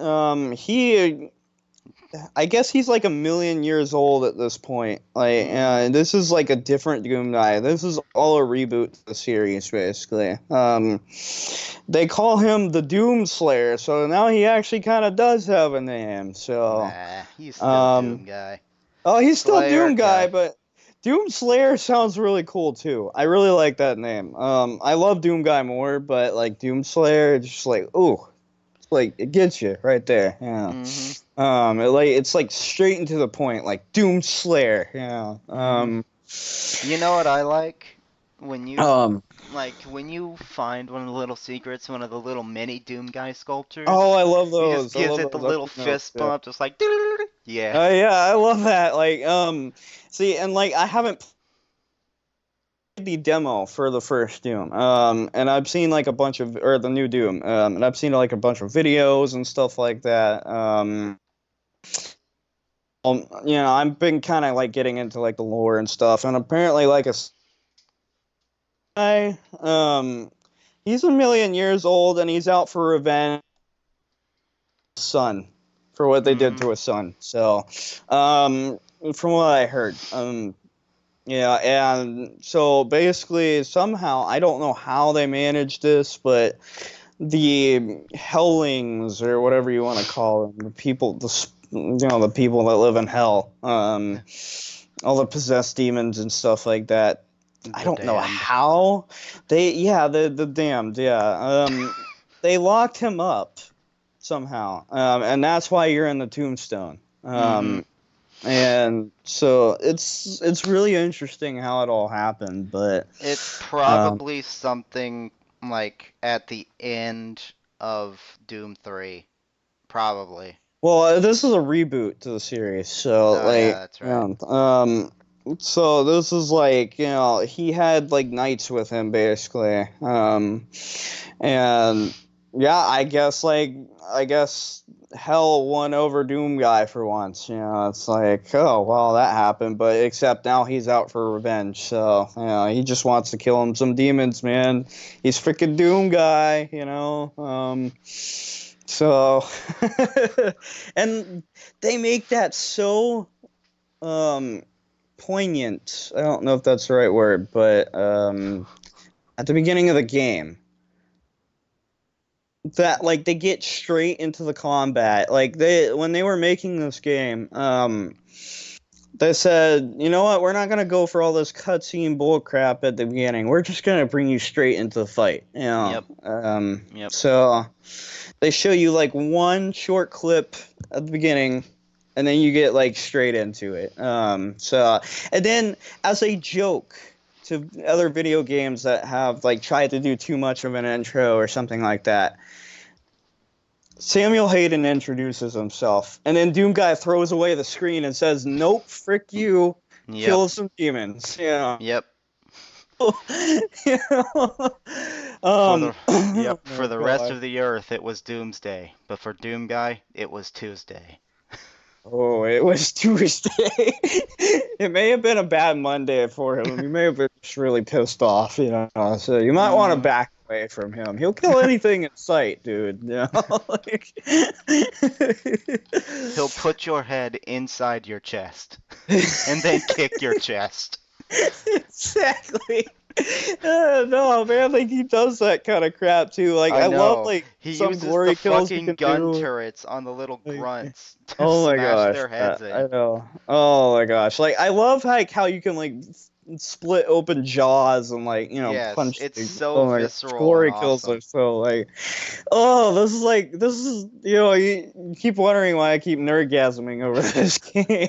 I guess he's like a million years old at this point. Like, Mm-hmm. this is like a different Doom Guy. This is all a reboot to the series, basically. They call him the Doom Slayer, so now he actually kind of does have a name. So, Nah, he's still um, Doom Guy. oh, he's still Slayer Doom Guy, guy. but Doom Slayer sounds really cool too. I really like that name. I love Doom Guy more, but like Doom Slayer, it's just like, ooh, it's like it gets you right there. Yeah. Mm-hmm. It's like straight into the point, like Doom Slayer. Yeah. Mm-hmm. You know what I like? When you Um. when you find one of the little secrets, one of the little mini Doom Guy Oh, sculptures, I love he just those. I gives love it the those. I've little seen those. fist Yeah. bump, just like yeah. Yeah, I love that. Like, see, and like I haven't the demo for the first Doom. And I've seen like a bunch of or the new Doom. And I've seen like a bunch of videos and stuff like that. I've been kind of like getting into like the lore and stuff, and apparently like a guy, he's a million years old and he's out for revenge son for what they did Mm-hmm. to his son. So, um, from what I heard, yeah, and so basically, somehow, I don't know how they managed this, but the Hellings, or whatever you want to call them, the people, the people that live in hell, all the possessed demons and stuff like that. I The don't know damned. how yeah, the damned, yeah, they locked him up somehow, and that's why you're in the tombstone. Mm-hmm. And so it's really interesting how it all happened, but It's um, probably something like at the end of Doom 3. Probably. well, this is a reboot to the series, so Oh yeah, like, that's right. so this is like, he had like knights with him basically, and yeah, I guess Hell won over Doom Guy for once. It's like, oh well, that happened, but except now he's out for revenge. So he just wants to kill him some demons, man. He's freaking Doom Guy. So and they make that so um poignant. I don't know if that's the right word, but at the beginning of the game, that like they get straight into the combat. Like they when they were making this game, they said, you know what, we're not gonna go for all this cutscene bull crap at the beginning. We're just gonna bring you straight into the fight. Yep. Yep. So they show you like one short clip at the beginning, and then you get like straight into it. And then as a joke to other video games that have like tried to do too much of an intro or something like that, Samuel Hayden introduces himself, and then Doom Guy throws away the screen and says, "Nope, frick you, Yep. kill some demons." Yep. You know? For the Oh yep, my for the rest god. of the earth it was Doomsday, but for Doom Guy it was Tuesday. Oh, it was Tuesday. It may have been a bad Monday for him. He may have been just really pissed off, So you might want to Mm. back away from him. He'll kill anything in sight, dude. Like... He'll put your head inside your chest and then kick your chest. Exactly. No, man, like he does that kind of crap too. Like I I love know. like He some uses the glory kills you fucking can gun do. turrets on the little Like, grunts to oh my smash gosh, their heads I in. know. Oh my gosh, like I love like how you can like split open jaws and like Yes, punch. it's Things. so Oh my gosh, visceral and glory kills awesome. are so like. Oh, this is you keep wondering why I keep nerdgasming over this game.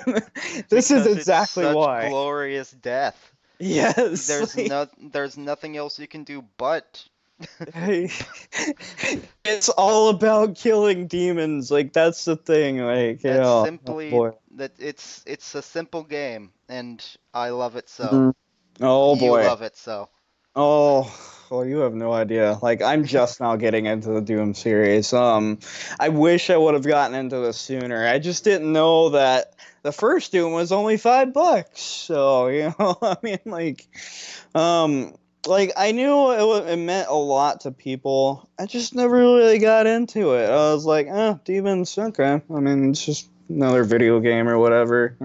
This is Because it's exactly such why. glorious death. Yes, There's like, no there's nothing else you can do but it's all about killing demons. Like that's the thing. Like that's oh simply boy. that it's a simple game and I love it so. Mhm. Oh You boy. love it so. Oh Michael, you have no idea. Like, I'm just now getting into the Doom series. I wish I would have gotten into this sooner. I just didn't know that the first Doom was only $5. So, I mean, um, I knew it meant a lot to people. I just never really got into it. I was like, Demons, okay. I mean, it's just another video game or whatever.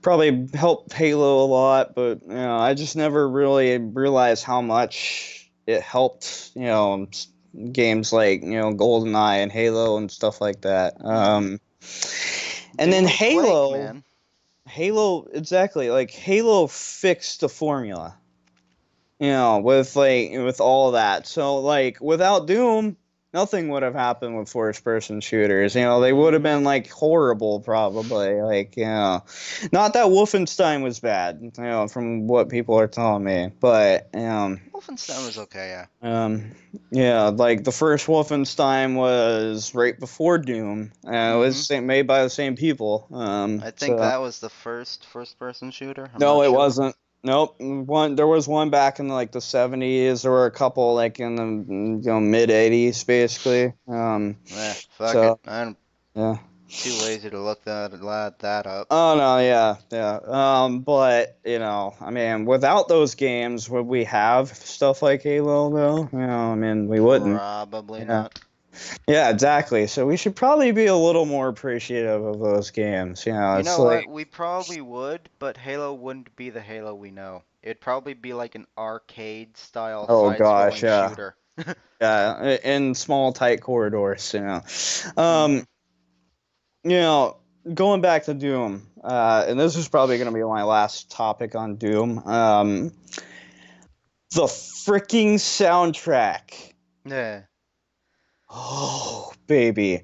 Probably helped Halo a lot, but I just never really realized how much it helped. Games like GoldenEye and Halo and stuff like that. And then Doom and Quake, man. Halo exactly, like Halo fixed the formula. With all of that. So without Doom, nothing would have happened with first person shooters. They would have been horrible probably. Not that Wolfenstein was bad, from what people are telling me, but Wolfenstein was okay, yeah. The first Wolfenstein was right before Doom. It was made by the same people. I think that was the first person shooter. I'm No, not it sure. wasn't. Nope. There was one back in the 70s. There were a couple in the mid 80s basically. Fuck So it. I'm yeah. too lazy to look that up. Oh no, yeah, yeah. But I mean, without those games, would we have stuff like Halo though? I mean, we wouldn't. Probably Yeah. not. Yeah, exactly. So we should probably be a little more appreciative of those games. You It's know like, what? We probably would, but Halo wouldn't be the Halo we know. It'd probably be like an arcade style oh gosh, side-scrolling yeah. shooter. Yeah, in small, tight corridors. hmm You know, going back to Doom, and this is probably going to be my last topic on Doom. The freaking soundtrack. Yeah. Oh, baby.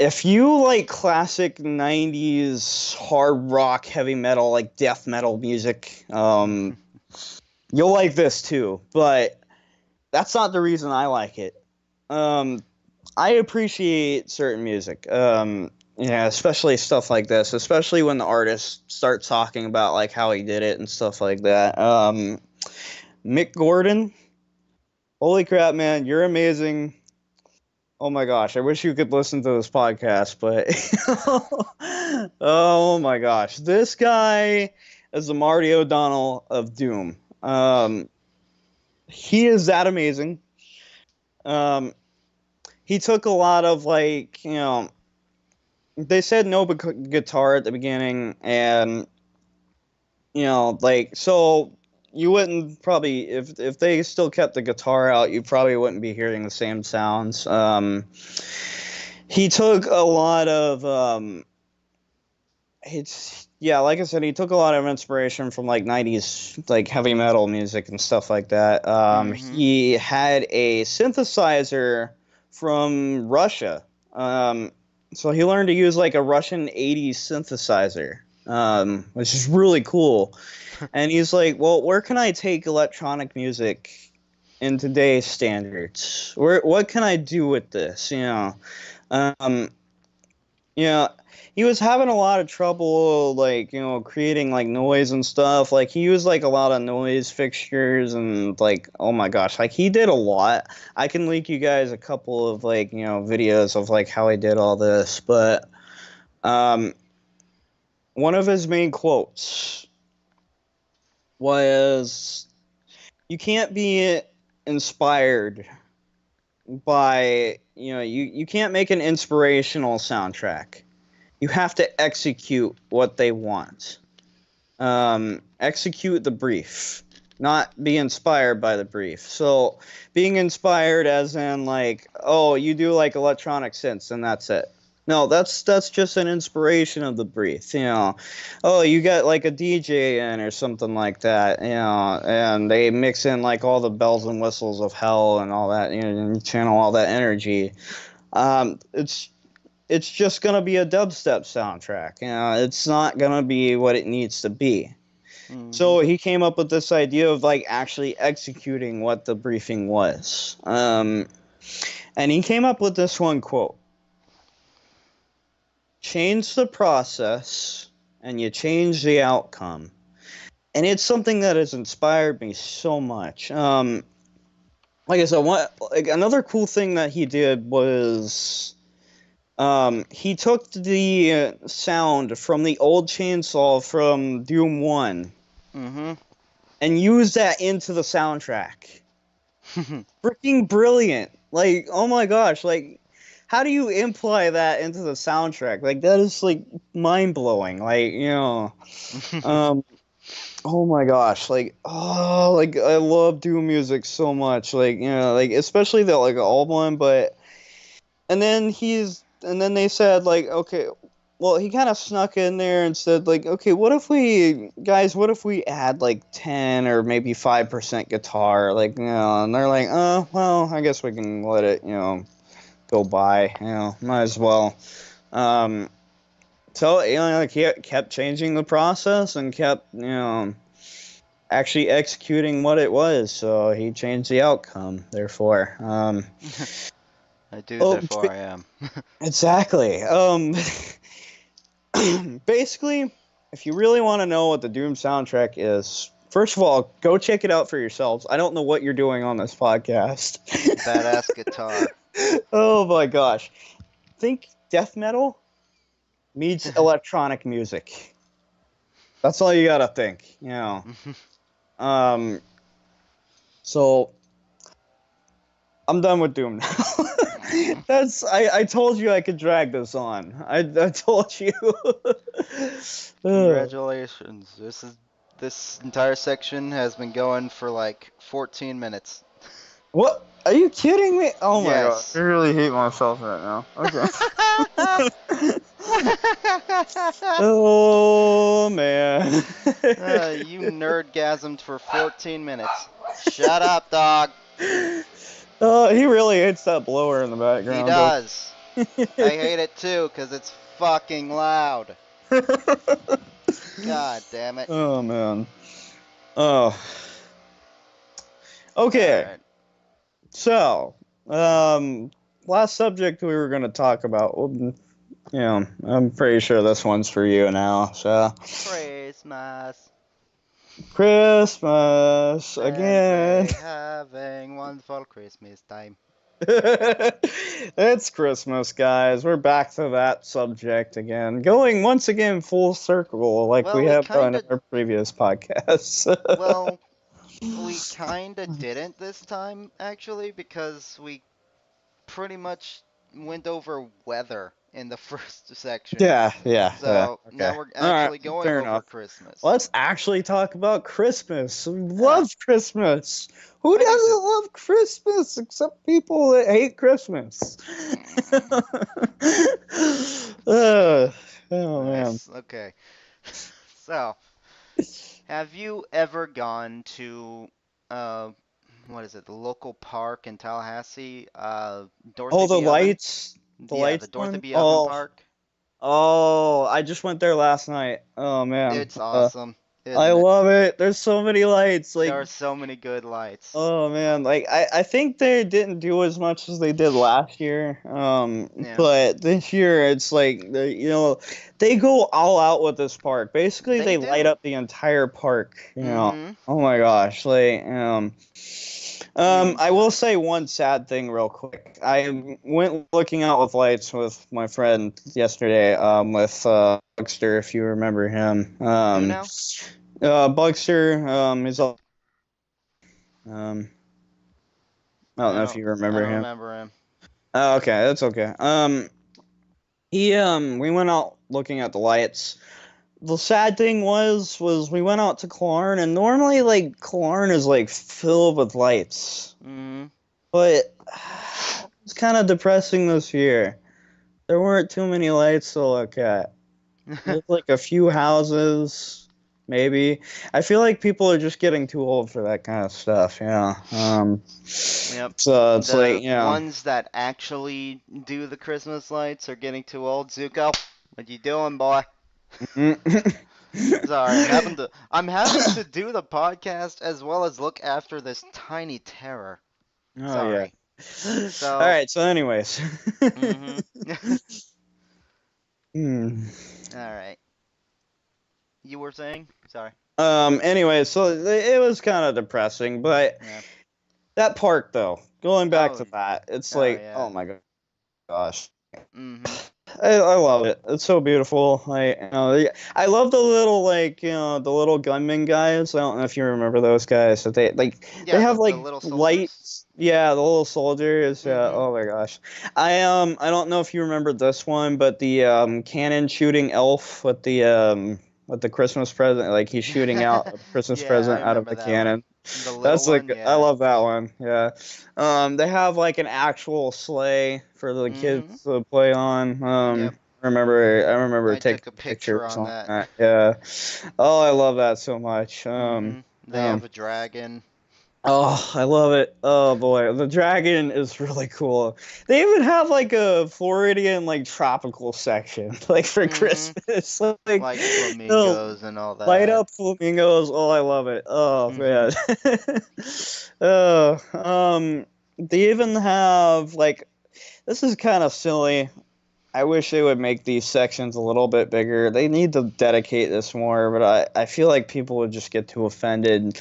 If you like classic 90s hard rock, heavy metal, like death metal music, you'll like this too. But that's not the reason I like it. I appreciate certain music. Especially stuff like this, especially when the artist starts talking about how he did it and stuff like that. Mick Gordon, holy crap, man, you're amazing. Oh my gosh, I wish you could listen to this podcast, but oh my gosh, this guy is the Marty O'Donnell of Doom. He is that amazing. Um, he took a lot of they said no guitar at the beginning, and so you wouldn't probably if they still kept the guitar out, you probably wouldn't be hearing the same sounds. He took a lot of it's yeah, like I said, he took a lot of inspiration from 90s heavy metal music and stuff like that. He had a synthesizer from Russia. So he learned to use a Russian 80s synthesizer, which is really cool. And he's like, well, where can I take electronic music in today's standards? What can I do with this? Um, he was having a lot of trouble, creating noise and stuff. He used a lot of noise fixtures and oh my gosh, he did a lot. I can link you guys a couple of videos of how he did all this. But one of his main quotes was, "You can't be inspired by you can't make an inspirational soundtrack. You have to execute what they want. Execute the brief, not be inspired by the brief." So being inspired as in oh, you do electronic synths and that's it. No, that's just an inspiration of the brief. Oh, you got a DJ in or something like that, and they mix in all the bells and whistles of hell and all that, and you channel all that energy. It's just gonna be a dubstep soundtrack. It's not gonna be what it needs to be. So he came up with this idea of actually executing what the briefing was. And he came up with this one quote: "Change the process and you change the outcome. and it's something that has inspired me so much. Like I said, another cool thing that he did was he took the sound from the old chainsaw from Doom 1 Mm-hmm. and used that into the soundtrack. Freaking brilliant. Like, oh my gosh, like how do you imply that into the soundtrack? Like that is like mind blowing. Like, um oh my gosh, like I love Doom music so much. Like, like especially the like old one, but and then they said like, okay, well, he kind of snuck in there and said like, okay, what if we add like 10 or maybe 5% guitar, like, and they're like, oh, well, I guess we can let it, go by, might as well. Um, so, like he kept changing the process and kept, actually executing what it was. So he changed the outcome, therefore. I do, Oh, therefore I am. exactly. Basically, if you really want to know what the Doom soundtrack is, first of all, go check it out for yourselves. I don't know what you're doing on this podcast. Badass guitar. Oh my gosh. Think death metal meets electronic music. That's all you gotta think. Um, so I'm done with Doom now. I told you I could drag this on. I told you. Ugh. Congratulations. This entire section has been going for like 14 minutes. What? Are you kidding me? Oh my god. I Yes. really hate myself right now. Okay. Oh man. You nerdgasmed for 14 minutes. Shut up, dog. Oh, he really hates that blower in the He background, doesn't does. I hate it too, because it's fucking loud. he? God damn it. Oh man. Oh. Okay. Alright. So, last subject we were going to talk about. Well, I'm pretty sure this one's for you now. So, Christmas. Christmas And again. we're having wonderful Christmas time. It's Christmas, guys. We're back to that subject again. Going once again full circle, like Well, we we have done in kinda, our previous podcasts. well, we kinda didn't this time, actually, because we pretty much went over weather in the first section. yeah. So now Okay. we're All right. actually going Fair over enough. Christmas. Let's actually talk about Christmas. We Yeah, love Christmas. Who I do too. doesn't love Christmas except people that hate Christmas? Mm, uh, oh man. nice. Okay. So, have you ever gone to uh what is it, the local park in Tallahassee? Oh, Dorothy the B. Oven? lights, the Yeah, the lights Dorothy one. B. Oven Oh, Park. I just went there last night. Oh man. It's awesome, I isn't it? love it. There's so many lights. There Like, are so many good lights. oh man, like I think they didn't do as much as they did last year. Yeah. But this year it's like they go all out with this park. Basically, They they light do. up the entire park. Mm-hmm. Oh my gosh, like We I will say one sad thing real quick. I went looking out with lights with my friend yesterday. With Bugster, if you remember him. who now? Bugster. Um, I don't know if you I remember don't him. remember him. Oh, okay, that's okay. We went out looking at the lights. The sad thing was we went out to Clarn, and normally like Clarn is like filled with lights, Mm-hmm. but it's kind of depressing this year. There weren't too many lights to look at. Just like a few houses, maybe. I feel like people are just getting too old for that kind of stuff. Yeah. Yep. So it's like The ones that actually do the Christmas lights are getting too old. Zuko, what you doing, boy? Sorry, I'm having to do the podcast as well as look after this tiny terror. Oh yeah. Sorry. All So, right. So, anyways. mm-hmm. Hmm. All right. You were saying? Sorry. Anyway, so it was kind of depressing, but Yeah. that park though, going back Oh, to that, it's oh like, yeah. oh my gosh. Mm-hmm. I love it. It's so beautiful. I love the little the little gunman guys. I don't know if you remember those guys. But they Yeah, have the like little soldiers. lights. Yeah, the little soldiers. Yeah. Mm-hmm. Oh my gosh. I don't know if you remember this one, but the cannon shooting elf with the Christmas present. Like he's shooting out a Christmas Yeah, I present out of remember the that one. cannon. The little That's like one, I yeah. love that one. Yeah. They have like an actual sleigh for the Mm-hmm. kids to play on. Yep. I remember I took taking a picture pictures on on that. that. Yeah. Oh, I love that so much. Mm-hmm. They Um, have a dragon. oh, I love it. Oh boy, the dragon is really cool. They even have like a Floridian like tropical section, like for Mm-hmm. Christmas. Like, Like no, flamingos and all light that. up flamingos. Oh, I love it. Oh Mm-hmm. man. Oh, they even have like this is kind of silly. I wish they would make these sections a little bit bigger. They need to dedicate this more, but I feel like people would just get too offended.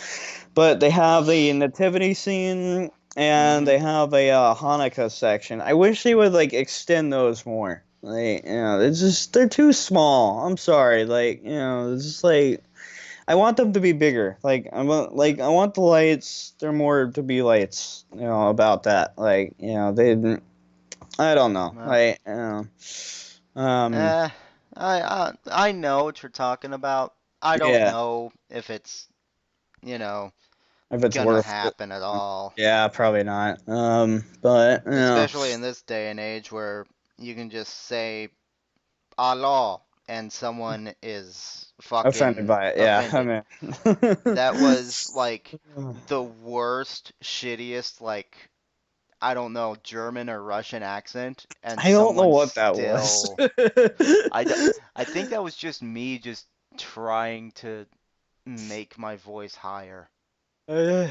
But they have the nativity scene and Mm-hmm. they have a Hanukkah section. I wish they would like extend those more. They're too small. I'm sorry. It's just like I want them to be bigger. I want the lights. They're more to be lights. About that. I don't know. Well, Um, eh, I know what you're talking about. I don't yeah, know if it's, you know, if it's gonna worth it. happen at all. Yeah, probably not. But Especially in this day and age where you can just say Allah and someone is offended fucking by it. Yeah, I offended. mean, That was like the worst, shittiest, like, I don't know, German or Russian accent, and I don't know someone what that was. still. I, d- I think that was just me just trying to make my voice higher. Uh,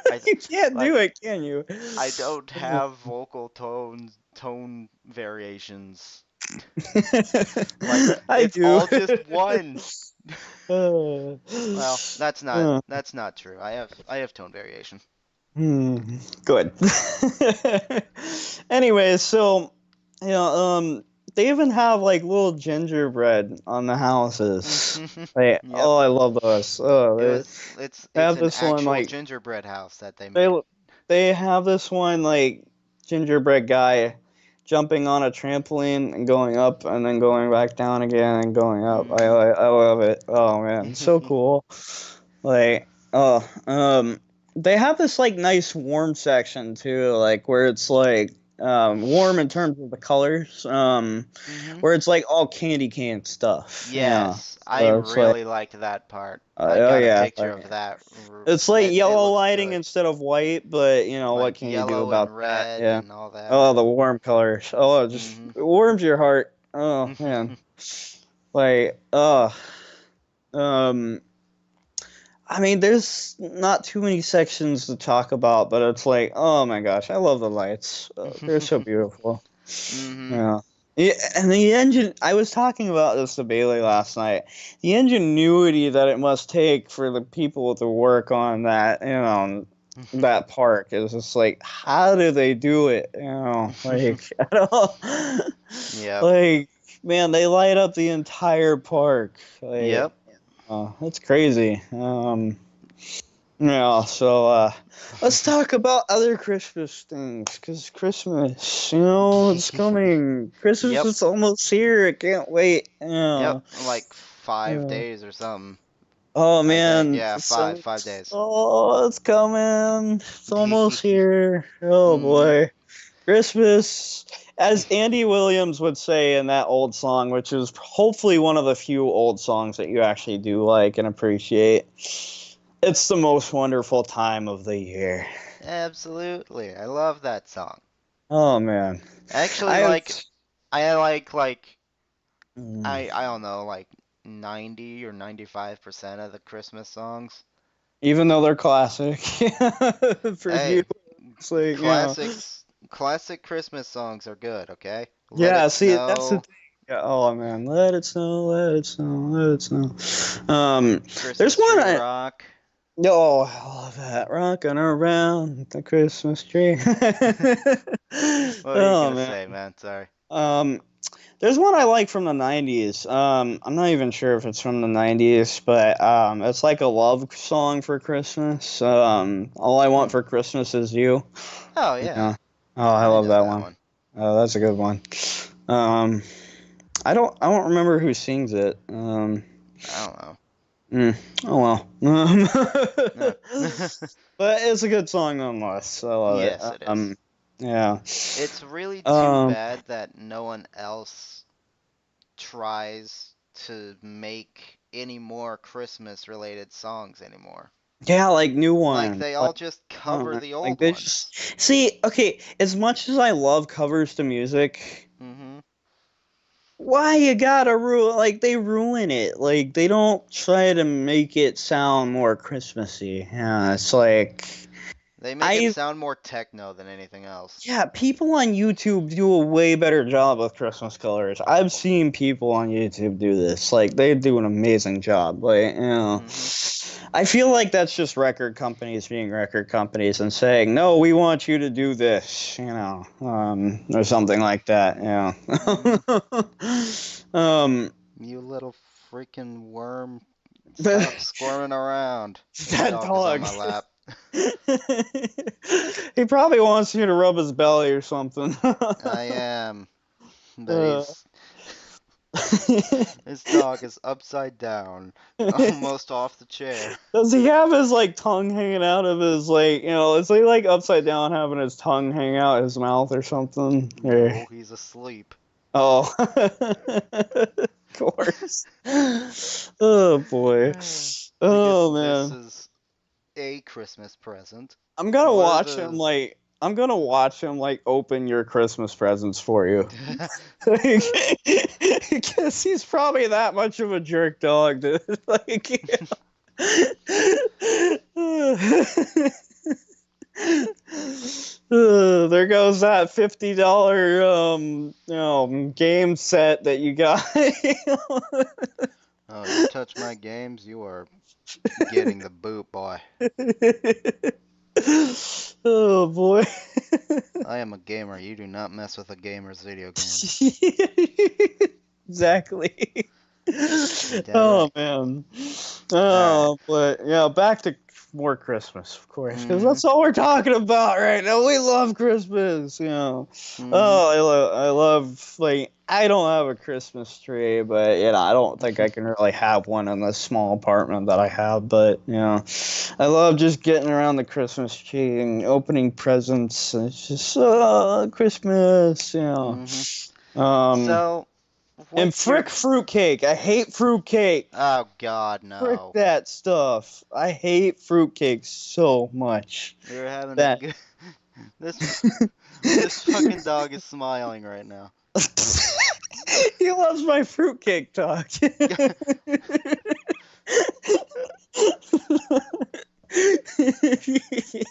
I you can't do like it, can you? I don't have vocal tone variations. Like I it's do. all just one. Uh, Well, uh, that's not true. I have tone variation. hmm, good. Anyway, so you know, they even have like little gingerbread on the houses. Yep. Oh, I love those. Oh, It was they it's have an this one actual like gingerbread house that they they made. they have this one like gingerbread guy jumping on a trampoline and going up and then going back down again and going up. I Mhm. I, I love it. Oh man, so cool. Like oh they have this like nice warm section too, like where it's like warm in terms of the colors. Mhm. Where it's like all candy cane stuff. Yeah. Yes, I So it's like really liked that part. I oh got a yeah, picture of that. it's like It yellow looks lighting good. instead of white, but what Like can you do yellow about and that? red Yeah. and all that. Oh, the warm colors. Oh, it just Mhm. it warms your heart. Oh man. Like, um, I mean, there's not too many sections to talk about, but it's like, oh my gosh, I love the lights. They're so beautiful. Mhm. Yeah. Yeah, and the engine, I was talking about this to Bailey last night. The ingenuity that it must take for the people to work on that, that park is just like, how do they do it? I don't, Yep. like, man, they light up the entire park. Yep. It's crazy. Yeah, so let's talk about other Christmas things because Christmas, it's coming. Christmas Yep. is almost here. I can't wait. Yep. Like 5 Uh, days or something. oh I think. man, Yeah, five days. it's coming. It's almost here. Oh Mhm. boy, Christmas. As Andy Williams would say in that old song, which is hopefully one of the few old songs that you actually do like and appreciate. It's the most wonderful time of the year. Absolutely. I love that song. Oh man, Actually, I have. I like Mm, I don't know, like 90 or 95% of the Christmas songs. even though they're classic, for you, Hey, it's like classics classic Christmas songs are good, okay? Let yeah. It See, that's the Snow. thing. Yeah, oh man, let it snow, let it snow, let it snow. There's Christmas one tree I rock. oh, I love that rocking around the Christmas tree. What are you Oh gonna man. say, man? Sorry. Um, there's one I like from the 90s. I'm not even sure if it's from the 90s, but it's like a love song for Christmas. All I Hmm. want for Christmas is you. Oh yeah, Yeah. Oh, I I love know that that one. one. Oh, that's a good one. Um, I don't remember who sings it. I don't know. Mm, oh well. No. But it's a good song nonetheless. I love it. Yes, it is. Yeah. It's really too Um, bad that no one else tries to make any more Christmas related songs anymore. yeah, like new Like ones. they all just cover the Like old they ones. just see. Okay, as much as I love covers to music, Hmm. why you gotta ruin? Like they ruin it. Like they don't try to make it sound more Christmassy. Yeah, it's like They make it I sound more techno than anything else. yeah, people on YouTube do a way better job with Christmas colors. I've seen people on YouTube do this. Like they do an amazing job. Like, Hmm. I feel like that's just record companies being record companies and saying, "No, we want you to do this," or something like that. Hmm. Um, You little freaking worm. but Stop squirming around. My that dog is on dog. my lap. He probably wants you to rub his belly or something. I am. But Uh, he's. This dog is upside down, almost off the chair. Does he have his like tongue hanging out of his like is he like upside down having his tongue hang out his mouth or something? Or No, he's asleep. oh, of course. Oh boy. I guess Oh this man. is a Christmas present. I'm gonna What are watch him the. like I'm gonna watch him like open your Christmas presents for you. Like, because he's probably that much of a jerk dog to like. There goes that $50 game set that you got. Oh, you touch my games, you are getting the boot, boy. Oh boy. I am a gamer. You do not mess with a gamer's video games. Exactly. Ain't that Oh right? man. Alright. Oh, but yeah, back to more Christmas, of course, because Mm-hmm. that's all we're talking about right now. We love Christmas. Mm-hmm. Oh, I love like I don't have a Christmas tree, but I don't think I can really have one in this small apartment that I have. But I love just getting around the Christmas tree and opening presents. It's just Christmas. Mm-hmm. Um, So, and what's your. frick fruitcake. I hate fruitcake. Oh, God, Frick no. that stuff. I hate fruitcake so much. You're having a That good. This. This fucking dog is smiling right now. he loves my fruitcake talk.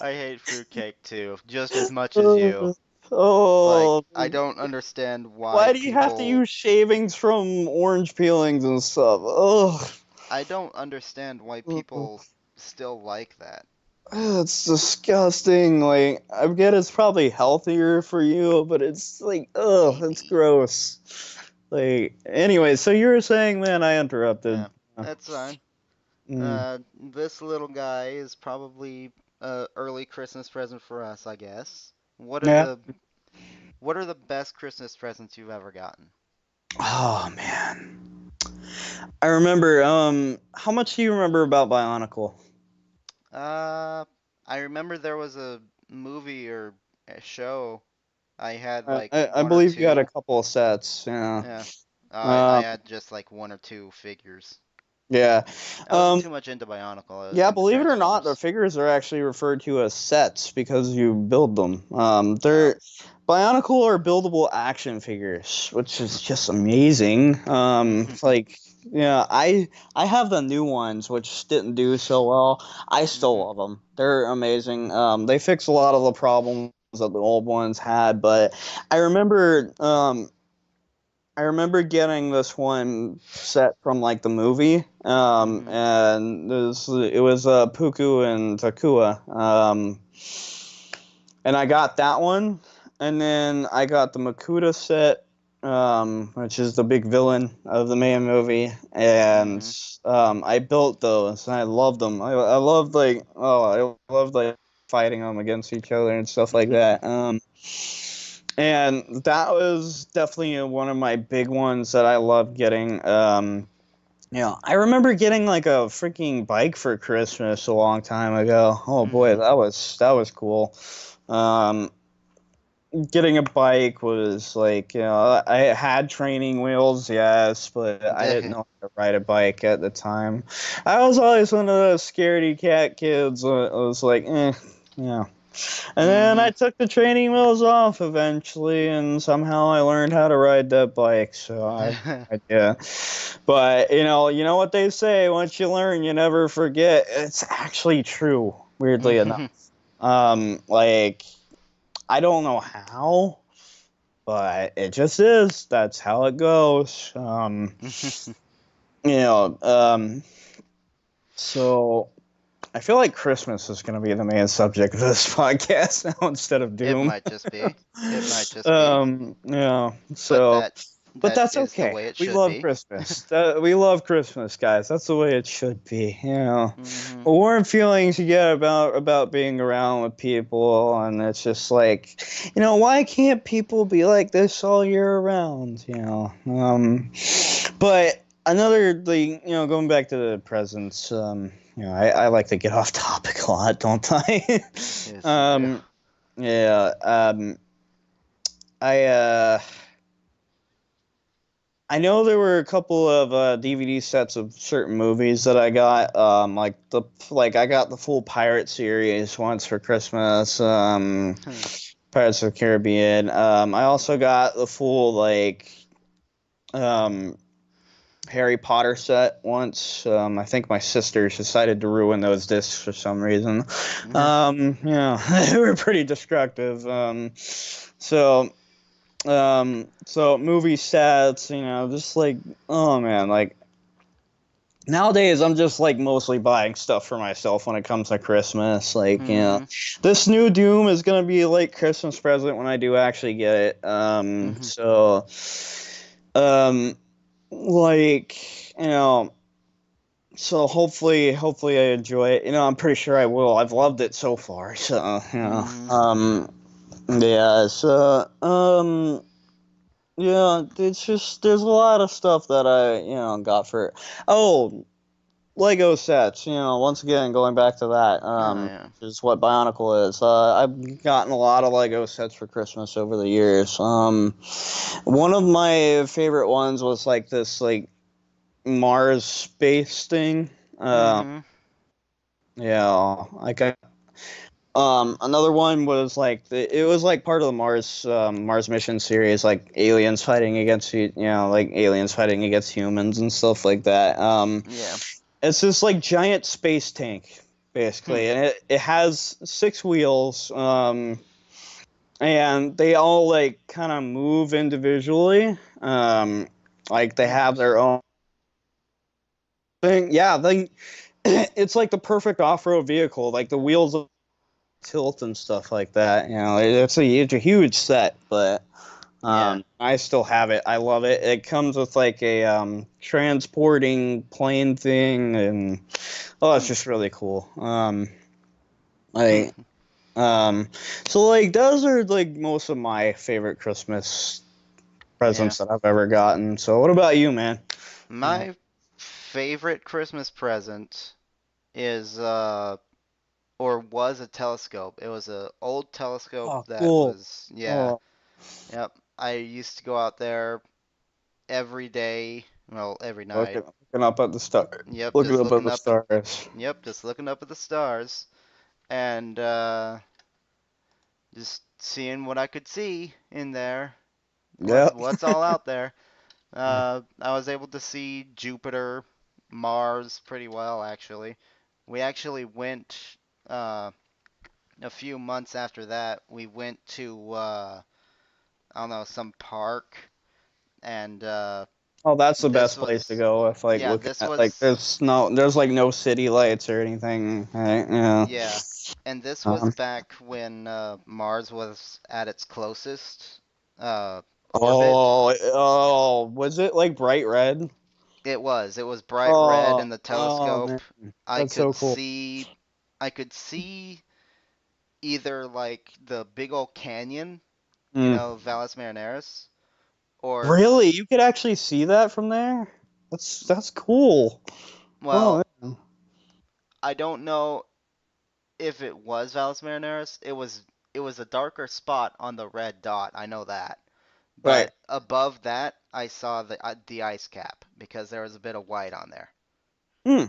I hate fruitcake too, just as much as you. Like, Oh, I don't understand why why do you have to people. use shavings from orange peelings and stuff? Oh, I don't understand why people still like that. it's disgusting. Like, I get it's probably healthier for you, but it's like, oh, it's Maybe. gross. Like, anyway, so you were saying, man, I interrupted. Yeah, that's fine. Mm. This little guy is probably a early Christmas present for us, I guess. Yeah. What are the best Christmas presents you've ever gotten? Oh man. I remember. How much do you remember about Bionicle? Uh, I remember there was a movie or a show. I had like I one or believe you had a two. couple of sets. Yeah. Yeah. I Um. had just like one or two figures. Yeah. I wasn't Um. too much into Bionicle. I was Yeah. into Believe it or not, the Transformers. figures are actually referred to as sets because you build them. Oh. They're Bionicle are buildable action figures, which is just amazing. Like. Yeah, I have the new ones, which didn't do so well. I still Hmm. love them. They're amazing. They fix a lot of the problems that the old ones had, but I remember I remember getting this one set from like the movie, Mm-hmm. and it was Puku and Takua, and I got that one, and then I got the Makuta set, which is the big villain of the main movie, and Mm-hmm. I built those, and I loved them. I loved like I loved like fighting them against each other and stuff like that. And that was definitely one of my big ones that I love getting. I remember getting like a freaking bike for Christmas a long time ago. Oh boy, Mm-hmm. that was cool. Um, Getting a bike was like, I had training wheels, yes, but I didn't know how to ride a bike at the time. I was always one of those scaredy cat kids. I was like, yeah. And then Mm-hmm. I took the training wheels off eventually, and somehow I learned how to ride that bike. So yeah. But you know what they say: once you learn, you never forget. It's actually true, weirdly enough. Like I don't know how, but it just is. That's how it goes. You know, so I feel like Christmas is going to be the main subject of this podcast now instead of It Doom. might just be. It might just be. Yeah. But So, that but that that's is the okay. way it We should love be. Christmas. We love Christmas, guys. That's the way it should be. Mm-hmm. Warm feelings you get about being around with people, and it's just like, why can't people be like this all year around? But another thing, going back to the presents, I like to get off topic a lot, don't I? Yes, you do. um, yeah. I I know there were a couple of DVD sets of certain movies that I got. Like I got the full Pirate series once for Christmas. Pirates of the Caribbean. I also got the full um, Harry Potter set once. I think my sisters decided to ruin those discs for some reason. They were pretty destructive. So movie sets, just like, oh man, like nowadays I'm just like mostly buying stuff for myself when it comes to Christmas. Like, Mm-hmm. this new Doom is gonna be a late Christmas present when I do actually get it. Mm-hmm. Um, like, so hopefully I enjoy it. I'm pretty sure I will. I've loved it so far. So, Mm-hmm. yeah. Yeah, it's just there's a lot of stuff that I got for. Oh, Lego sets. Once again going back to that. Oh yeah. Which is what Bionicle is. I've gotten a lot of Lego sets for Christmas over the years. One of my favorite ones was like this like Mars space thing. Mm-hmm. Yeah, like another one was like it was like part of the Mars mission series, like aliens fighting against like aliens fighting against humans and stuff like that. Yeah. It's this like giant space tank Hmm. basically, and it has six wheels, and they all like kind of move individually. Like they have their Interesting. own thing. Yeah, it's like the perfect off-road vehicle. Like the wheels tilt and stuff like that. It's a huge set, but Yeah. I still have it. I love it. It comes with like a transporting plane thing, and it's Hmm. just really cool. I so like those are like most of my favorite Christmas Yeah. presents that I've ever gotten. So what about you, man? My favorite Christmas present is or was a telescope. It was a old telescope Oh, that cool. was, yeah. Oh, Yep. I used to go out there every day, well, every night. looking up at the star, Yep, looking just up at looking the up at stars. yep, just looking up at the stars and just seeing what I could see in there. Yeah. What's all out there? I was able to see Jupiter, Mars pretty well actually. We actually went uh a few months after that. We went to I don't know, some park and Oh, that's the this best place to was go if like yeah, looking this at like was there's like no city lights or anything, right? Yeah. yeah, and this was Um, back when Mars was at its closest orbit. oh, was it like bright red? It was bright red in Oh, the oh telescope. man, I that's so could cool. see I could see either like the big old canyon, Mm. Valles Marineris, or Really? You could actually see that from there? That's cool. Oh, well, man. I don't know if it was Valles Marineris. It was a darker spot on the red dot. I know that. Right. But above that, I saw the ice cap because there was a bit of white on there. Hmm.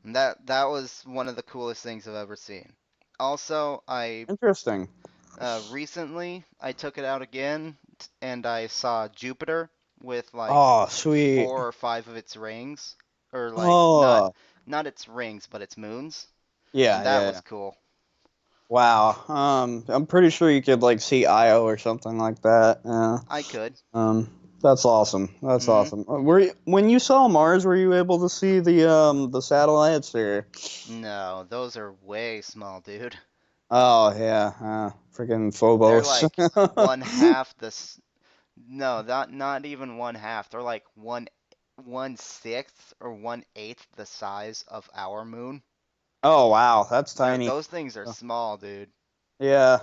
And that was one of the coolest things I've ever seen. Also, I Interesting. recently I took it out again and I saw Jupiter with like Oh, sweet. 4 or 5 of its rings, or like not Oh, not its rings but its moons, and yeah, that yeah, was yeah. cool. Wow. I'm pretty sure you could like see Io or something like that. Yeah. I could. Um, that's awesome. That's Hmm. awesome. When you saw Mars, were you able to see the satellites or? No, those are way small, dude. Oh yeah, freaking They're Phobos. like one half no, not even one half. They're like one sixth or 1/8 the size of our moon. Oh wow, that's They're tiny. those things are small, dude. Yeah.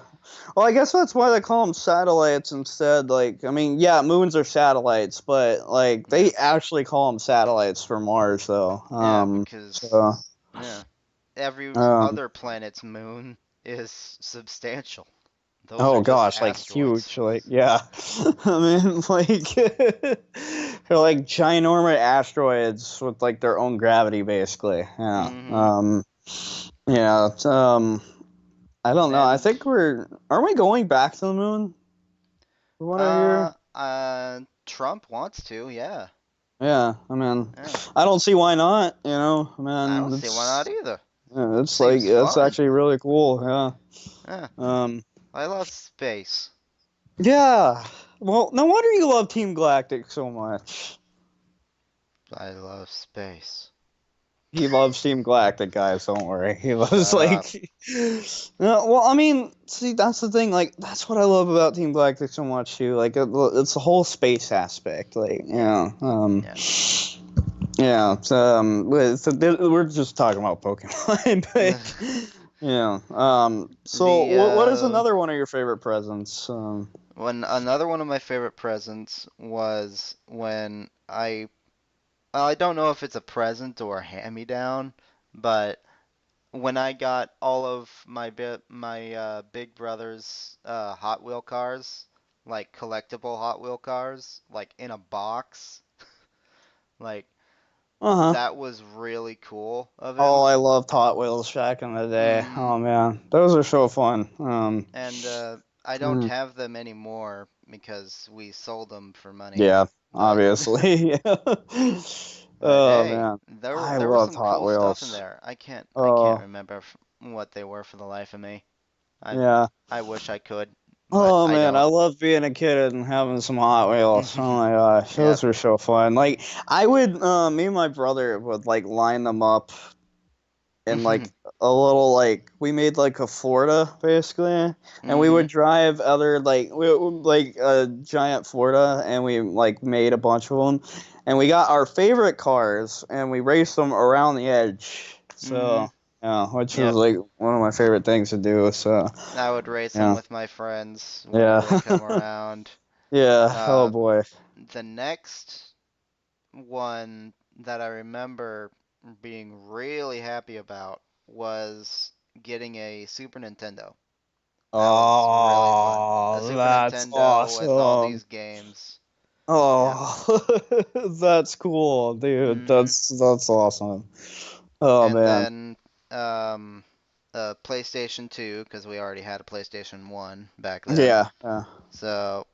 Well, I guess that's why they call them satellites instead. Like, I mean, yeah, moons are satellites, but like Yeah. they actually call them satellites for Mars, though. Yeah, So, because yeah, every um, other planet's moon is substantial. Those are oh just gosh, like asteroids. huge. Like, yeah. I mean, like they're like ginormous asteroids with like their own gravity, basically. Yeah. Mm-hmm. Yeah. I don't know. I And think aren't we going back to the moon? From what I hear. Trump wants to, yeah. Yeah, I mean, Yeah. I don't see why not. I I mean, don't see why not either. it's like Seems it's fun. actually really cool. Yeah. Yeah. Um. I love space. Yeah. Well, no wonder you love Team Galactic so much. I love space. He loves Team Galactic, guys. Don't worry. He loves Shut up. like. No, well, I mean, see, that's the thing. Like, that's what I love about Team Galactic so much too. Like, it's the whole space aspect. Like, Yeah. Yeah. yeah. We're just talking about Pokemon, but yeah. So, The what is another one of your favorite presents? when another one of my favorite presents was when I don't know if it's a present or a hand-me-down, but when I got all of my big brother's Hot Wheel cars, like collectible Hot Wheel cars, like in a box, like Uh-huh. that was really cool of Oh, him. I loved Hot Wheels back in the day. Hmm. Oh man, those are so fun. And I don't mm, have them anymore because we sold them for money. yeah, But obviously. Yeah. but Oh hey, man, there were I there was loved some Hot cool stuff in Wheels. there. I can't Oh remember what they were for the life of me. I yeah. I wish I could, but Oh I man, I don't. love being a kid and having some Hot Wheels. Oh my gosh, Yep. those were so fun. Like I would, me and my brother would like line them up in like a little like we made like a Florida basically, and we Mhm. would drive other like a giant Florida, and we like made a bunch of them, and we got our favorite cars and we raced them around the edge. Mhm. So yeah, which was Yep. like one of my favorite things to do. So I would race them yeah, with my friends whenever yeah, they come around. yeah. Oh Uh, boy. the next one that I remember being really happy about was getting a Super Nintendo. That was really fun. A Oh, Super that's Nintendo with all awesome. these games. Yep. Oh, that's cool, dude. Mhm. That's awesome. Oh And man. then PlayStation 2 because we already had a PlayStation 1 back then. Yeah. Yeah. So,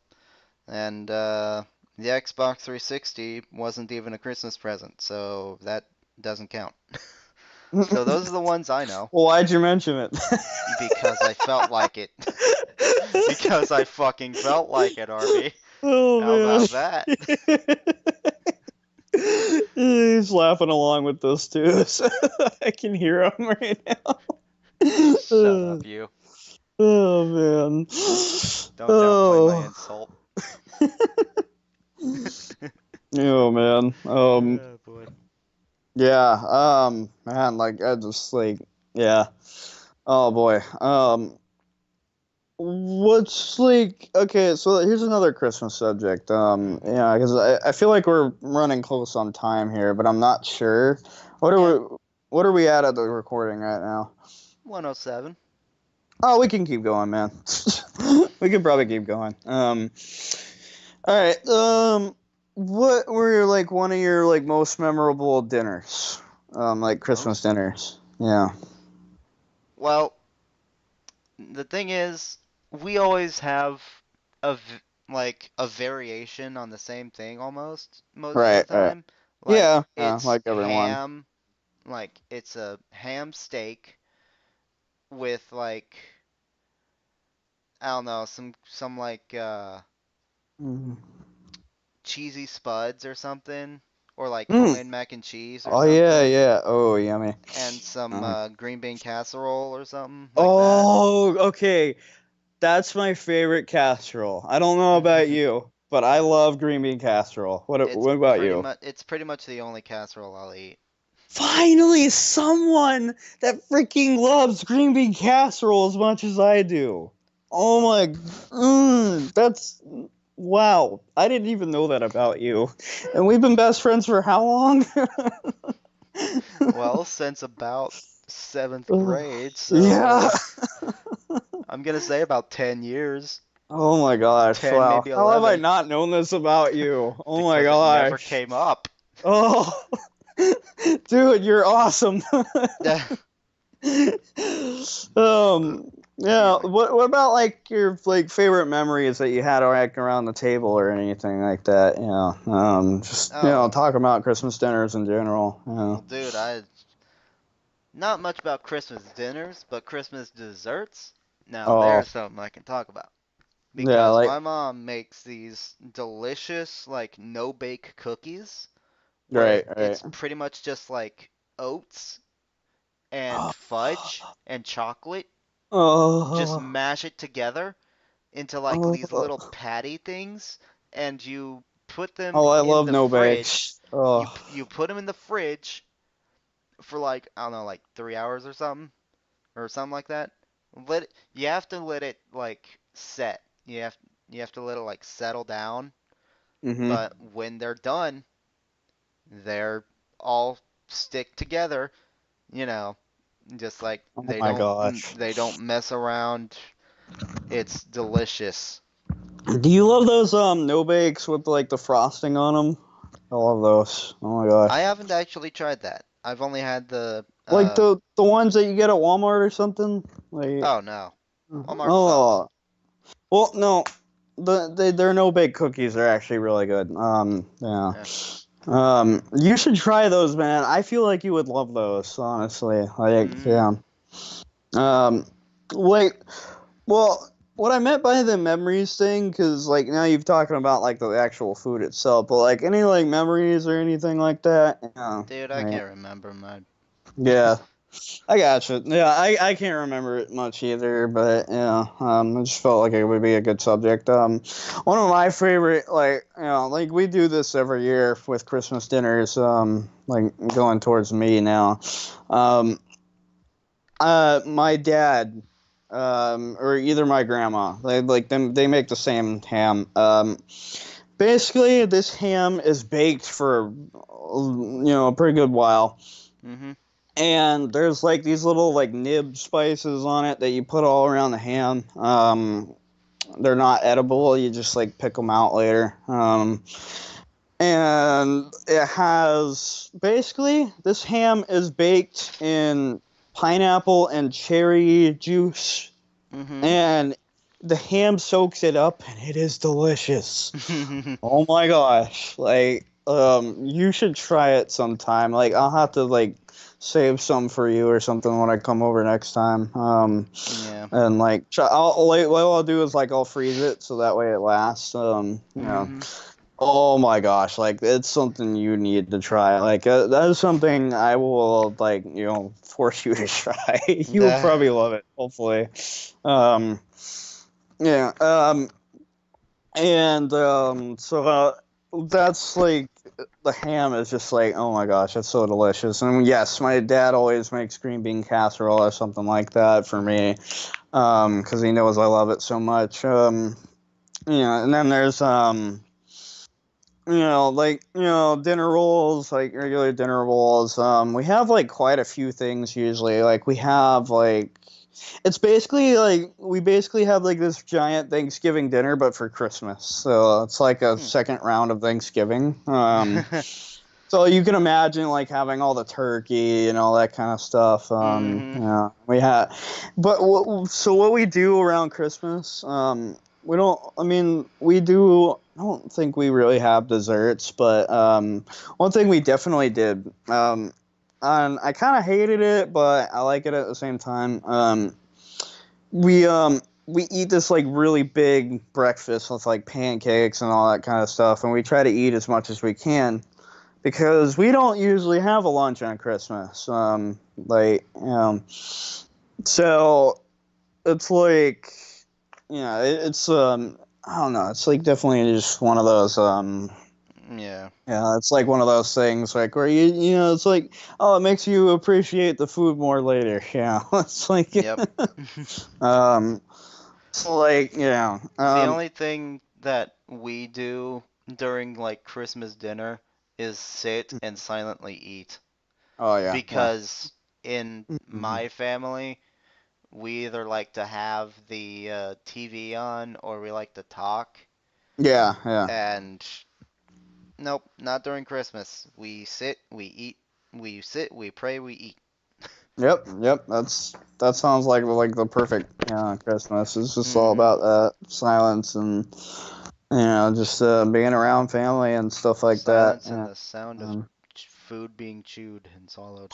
and the Xbox 360 wasn't even a Christmas present, so that doesn't count. So those are the ones I know Well, why'd you mention it? because I felt like it. Because I fucking felt like it, RB. How Oh about that? man. He's laughing along with those two. So I can hear him right now. Shut up, you. Oh man. Don't downplay my Oh. insult. Oh man. Oh boy. Yeah. Man, like I just like yeah. Oh boy. What's like okay, so here's another Christmas subject. Mm-hmm. Yeah, because I feel like we're running close on time here, but I'm not sure. What Yeah. are what are we at the recording right now? 107. Oh, we can keep going, man. We can probably keep going. All right. What were like one of your like most memorable dinners? Like Christmas Most. dinners. Yeah. Well, the thing is, we always have like a variation on the same thing almost most of the Right. Right. time. Like Yeah. Yeah. it's Like everyone. ham, like it's a ham steak with like I don't know, some like Mm. cheesy spuds or something, or like Mm. homemade mac and cheese or Oh yeah. something, Yeah. Oh, yummy. and some Uh, green bean casserole or something like that. oh, okay. That's my favorite casserole. I don't know about you, but I love green bean casserole. What about you? It's pretty much the only casserole I'll eat. Finally, someone that freaking loves green bean casserole as much as I do. Oh my, that's wow. I didn't even know that about you. And we've been best friends for how long? Well, since about seventh Ugh, grade, yeah. so I'm gonna say about 10 years. Oh my gosh, 10, wow. maybe How have I 11. not known this about you? Oh my Because it never gosh. came up. Oh, dude, you're awesome. Yeah. Excuse me. What about like your like favorite memories that you had like around the table or anything like that? Just Oh, talk about Christmas dinners in general. Yeah. well, dude, I not much about Christmas dinners, but Christmas desserts. Now, Oh, there's something I can talk about. yeah. Because Like my mom makes these delicious, like, no-bake cookies where right, right. it's pretty much just like oats and fudge and chocolate. Just Oh, mash it together into like these oh, little patty things, and you put them oh! I in love the no fridge. bakes. Oh. You put them in the fridge for like I don't know, like 3 hours or something like that. You have to let it like set. You have to let it like settle down. Mhm. But when they're done, they're all stick together. You know, just like Oh my gosh. they don't mess around. It's delicious. Do you love those no bakes with like the frosting on them? I love those. Oh my I gosh. haven't actually tried that. I've only had the Like the ones that you get at Walmart or something? Like oh no. Walmart sucks. oh well no. They're no bake cookies. They're actually really good. Yeah. Yeah. You should try those, man. I feel like you would love those, honestly. Like Mm, yeah. Um, wait. Well, what I meant by the memories thing, because like now you've talking about like the actual food itself, but like any like memories or anything like that. Yeah. dude, I Right. can't remember my. Yeah. I gotcha. Yeah, I can't remember it much either, but yeah, I just felt like it would be a good subject. One of my favorite, like, like we do this every year with Christmas dinners, like going towards me now. Um, my dad, or either my grandma, they make the same ham. Basically, this ham is baked for, a pretty good while Mhm. and there's like these little like nib spices on it that you put all around the ham. They're not edible. You just like pick them out later. And it has basically this ham is baked in pineapple and cherry juice, Mhm. and the ham soaks it up, and it is delicious. Oh my gosh! Like, you should try it sometime. Like, I'll have to like save some for you or something when I come over next time. Yeah. And like, what I'll do is like I'll freeze it so that way it lasts. Mm-hmm. Oh my gosh, like it's something you need to try. Like that is something I will like, force you to try. You will The probably love it, hopefully. Um, yeah. And so that's like the ham is just like, oh my gosh, that's so delicious. And yes, my dad always makes green bean casserole or something like that for me, because he knows I love it so much. And then there's dinner rolls, like regular dinner rolls. We have like quite a few things usually. Like we have like it's basically like we basically have like this giant Thanksgiving dinner, but for Christmas. So it's like a hmm. second round of Thanksgiving. So you can imagine like having all the turkey and all that kind of stuff. Mm-hmm. We had, but so what we do around Christmas, we don't. I mean, we do. I don't think we really have desserts, but one thing we definitely did. And I kind of hated it, but I like it at the same time. We eat this like really big breakfast with like pancakes and all that kind of stuff, and we try to eat as much as we can because we don't usually have a lunch on Christmas. So it's like, it's I don't know, it's like definitely just one of those Yeah. yeah, it's like one of those things like where it's like, oh, it makes you appreciate the food more later. Yeah, it's like Yep. um, so like The only thing that we do during like Christmas dinner is sit and silently eat. oh yeah, yeah. Because in Mhm. my family, we either like to have the TV on or we like to talk. Yeah, yeah. And nope, not during Christmas. We sit, we eat, we sit, we pray, we eat. Yep, yep. That sounds like the perfect Christmas. It's just all Mm-hmm. about silence and just being around family and stuff like that. Silence and Yeah. the sound of Um, food being chewed and swallowed.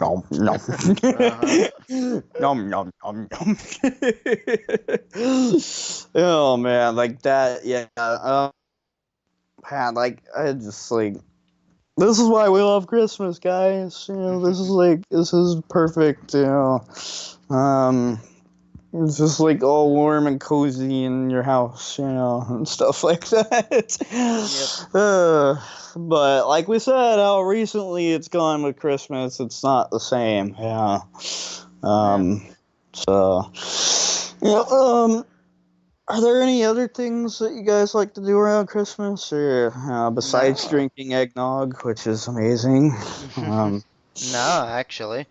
nom, nom. Uh-huh. Nom, nom, nom, nom. Oh man, like that. Yeah. Man, like I just like this is why we love Christmas, guys. This is perfect. Um, it's just like all warm and cozy in your house, and stuff like that. Yep. But like we said, how recently it's gone with Christmas, it's not the same. Yeah. Yeah. Um. So, yeah. Are there any other things that you guys like to do around Christmas, or besides No. drinking eggnog, which is amazing? Um. No, actually.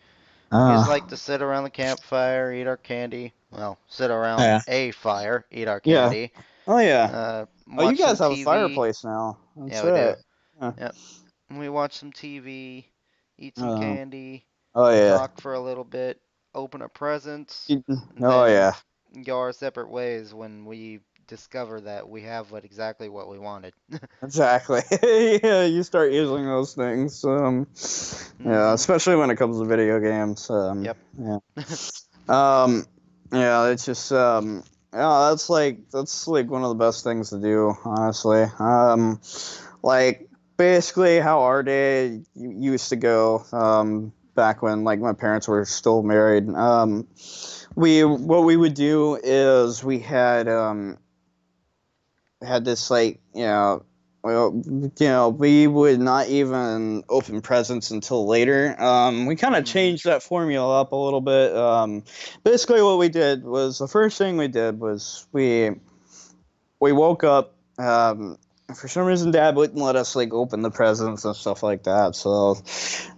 We just Uh. like to sit around the campfire, eat our candy. Well, sit around Yeah. a fire, eat our Yeah. candy. Oh yeah. Oh, you Watch some guys have a TV. fireplace now. That's Yeah, we do. right. Yeah. Yep. We watch some TV, eat some Uh, candy, oh yeah. talk for a little bit, open up presents, and Oh then yeah. go our separate ways when we discover that we have exactly what we wanted. Exactly. Yeah, you start using those things. Yeah, Mm-hmm. especially when it comes to video games. Yep. Yeah. Um, yeah, it's just yeah, that's like one of the best things to do, honestly. Like basically how our day used to go. Back when like my parents were still married. We what we would do is we had this like we would not even open presents until later. We kind of Mm-hmm. changed that formula up a little bit. Basically what we did was the first thing we did was we woke up. For some reason dad wouldn't let us like open the presents and stuff like that, so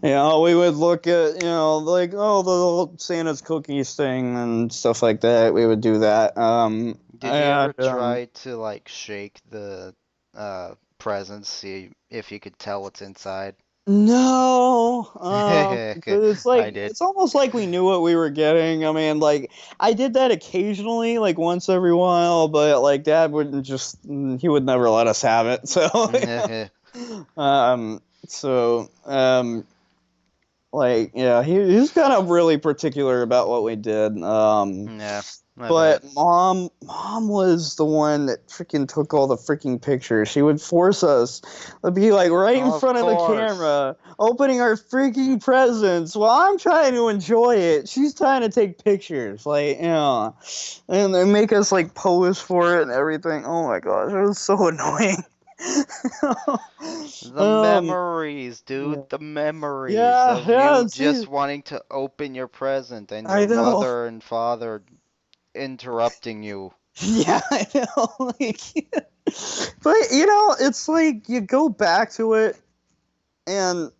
we would look at like, oh, the little Santa's cookies thing and stuff like that. We would do that. Did you ever And try to like shake the presents, see if you could tell what's inside? No, it's I like did. it's almost like we knew what we were getting. I mean, like I did that occasionally, like once every while, but like Dad wouldn't he would never let us have it. So, so Like, yeah, he's kind of really particular about what we did. Yeah, I But bet. mom was the one that freaking took all the freaking pictures. She would force us to be like right in Of front of the course. camera, opening our freaking presents while I'm trying to enjoy it. She's trying to take pictures, like, and they make us like pose for it and everything. Oh my gosh, it was so annoying. The um, memories, dude, yeah, the memories yeah, of yeah. you See, just wanting to open your present and I your know. mother and father interrupting you. Yeah, I know. Like, but it's like you go back to it, and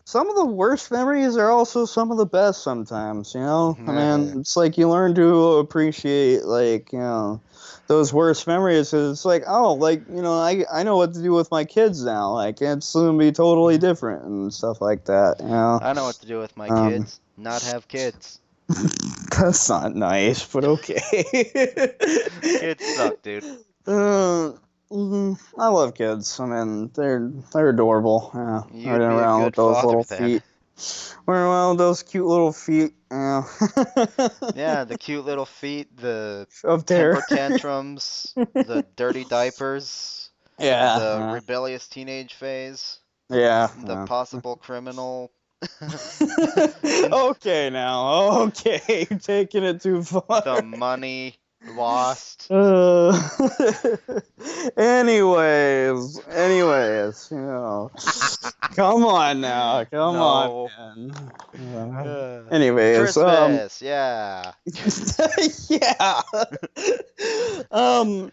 some of the worst memories are also some of the best. Sometimes, I mean, it's like you learn to appreciate, like, those worst memories. 'Cause it's like, oh, like, I know what to do with my kids now. Like, it's gonna be totally different and stuff like that. I know what to do with my Um, kids. Not have kids. that's not nice, but okay. Kids suck, dude. Uh, I love kids. I mean, they're adorable. Yeah, You'd running be a around with good those father little then. feet, running around with those cute little feet. Yeah, Yeah, the cute little feet, the of terror. temper tantrums, the dirty diapers, Yeah, the yeah, rebellious teenage phase, yeah. the Yeah. possible criminal. Okay, now, okay, taking it too far. The money lost. Uh, anyways, come on now, come on, No. man. Uh, Anyways, Christmas, yeah. yeah. um,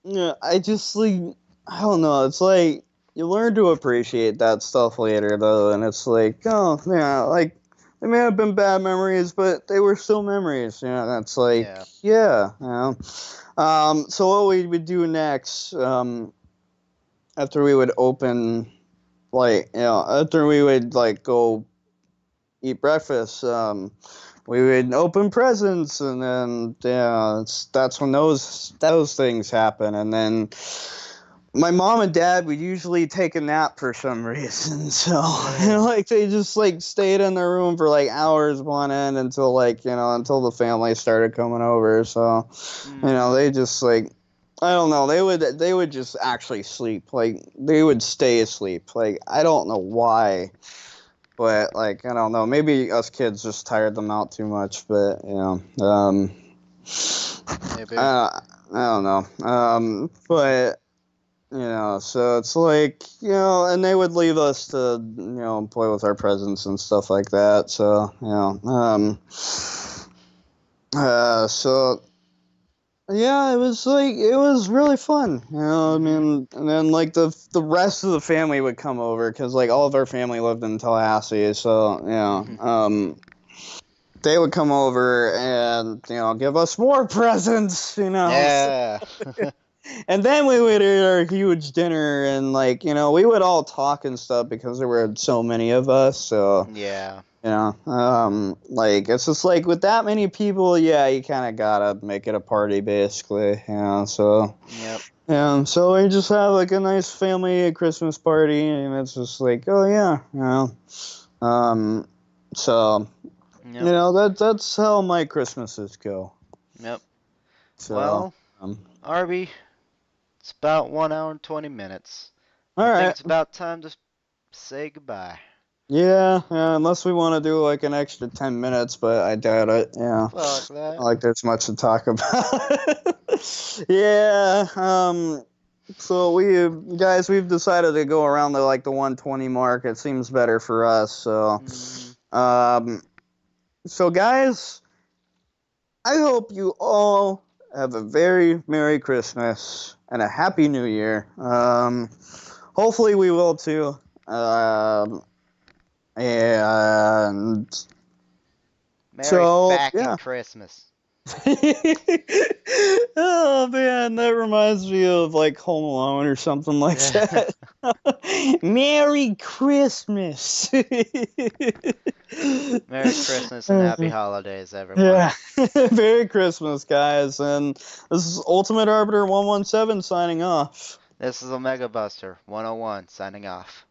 yeah, I just like, I don't know. It's like you learn to appreciate that stuff later, though, and it's like, oh yeah, like they may have been bad memories, but they were still memories. That's like, Yeah. yeah, so what we would do next, after we would open, like, after we would like go eat breakfast, we would open presents, and then that's when those things happen, and then my mom and dad would usually take a nap for some reason. So, like they just like stayed in their room for like hours one end until like, until the family started coming over. So, Mm-hmm. they just like, I don't know, they would just actually sleep. Like they would stay asleep. Like I don't know why, but like I don't know, maybe us kids just tired them out too much, but Maybe. I don't know. But so it's like, and they would leave us to, play with our presents and stuff like that. So, so yeah, it was really fun. I Mm-hmm. mean, and then like the rest of the family would come over because like all of our family lived in Tallahassee. So, they would come over and give us more presents. Yeah. And then we would eat our huge dinner, and like we would all talk and stuff because there were so many of us. So Yeah. like it's just like with that many people, yeah, you kind of gotta make it a party basically. So Yep. so we just have like a nice family Christmas party, and it's just like, oh yeah, so Yep. that's how my Christmases go. Yep. So Well, um, Arby, it's about 1 hour and 20 minutes. I all think right. it's about time to say goodbye. Yeah, unless we want to do like an extra 10 minutes, but I doubt it. Yeah. Fuck Not that. like there's much to talk about. Yeah, so we've decided to go around the like the 120 mark. It seems better for us. So Mm-hmm. um so guys, I hope you all have a very Merry Christmas and a Happy New Year. Hopefully we will too. And Merry so fucking yeah. Christmas. Oh man, that reminds me of like Home Alone or something like that. Merry Christmas. Merry Christmas and happy holidays, everyone. Yeah. Merry Christmas, guys. And this is Ultimate Arbiter 117 signing off. This is Omega Buster 101 signing off.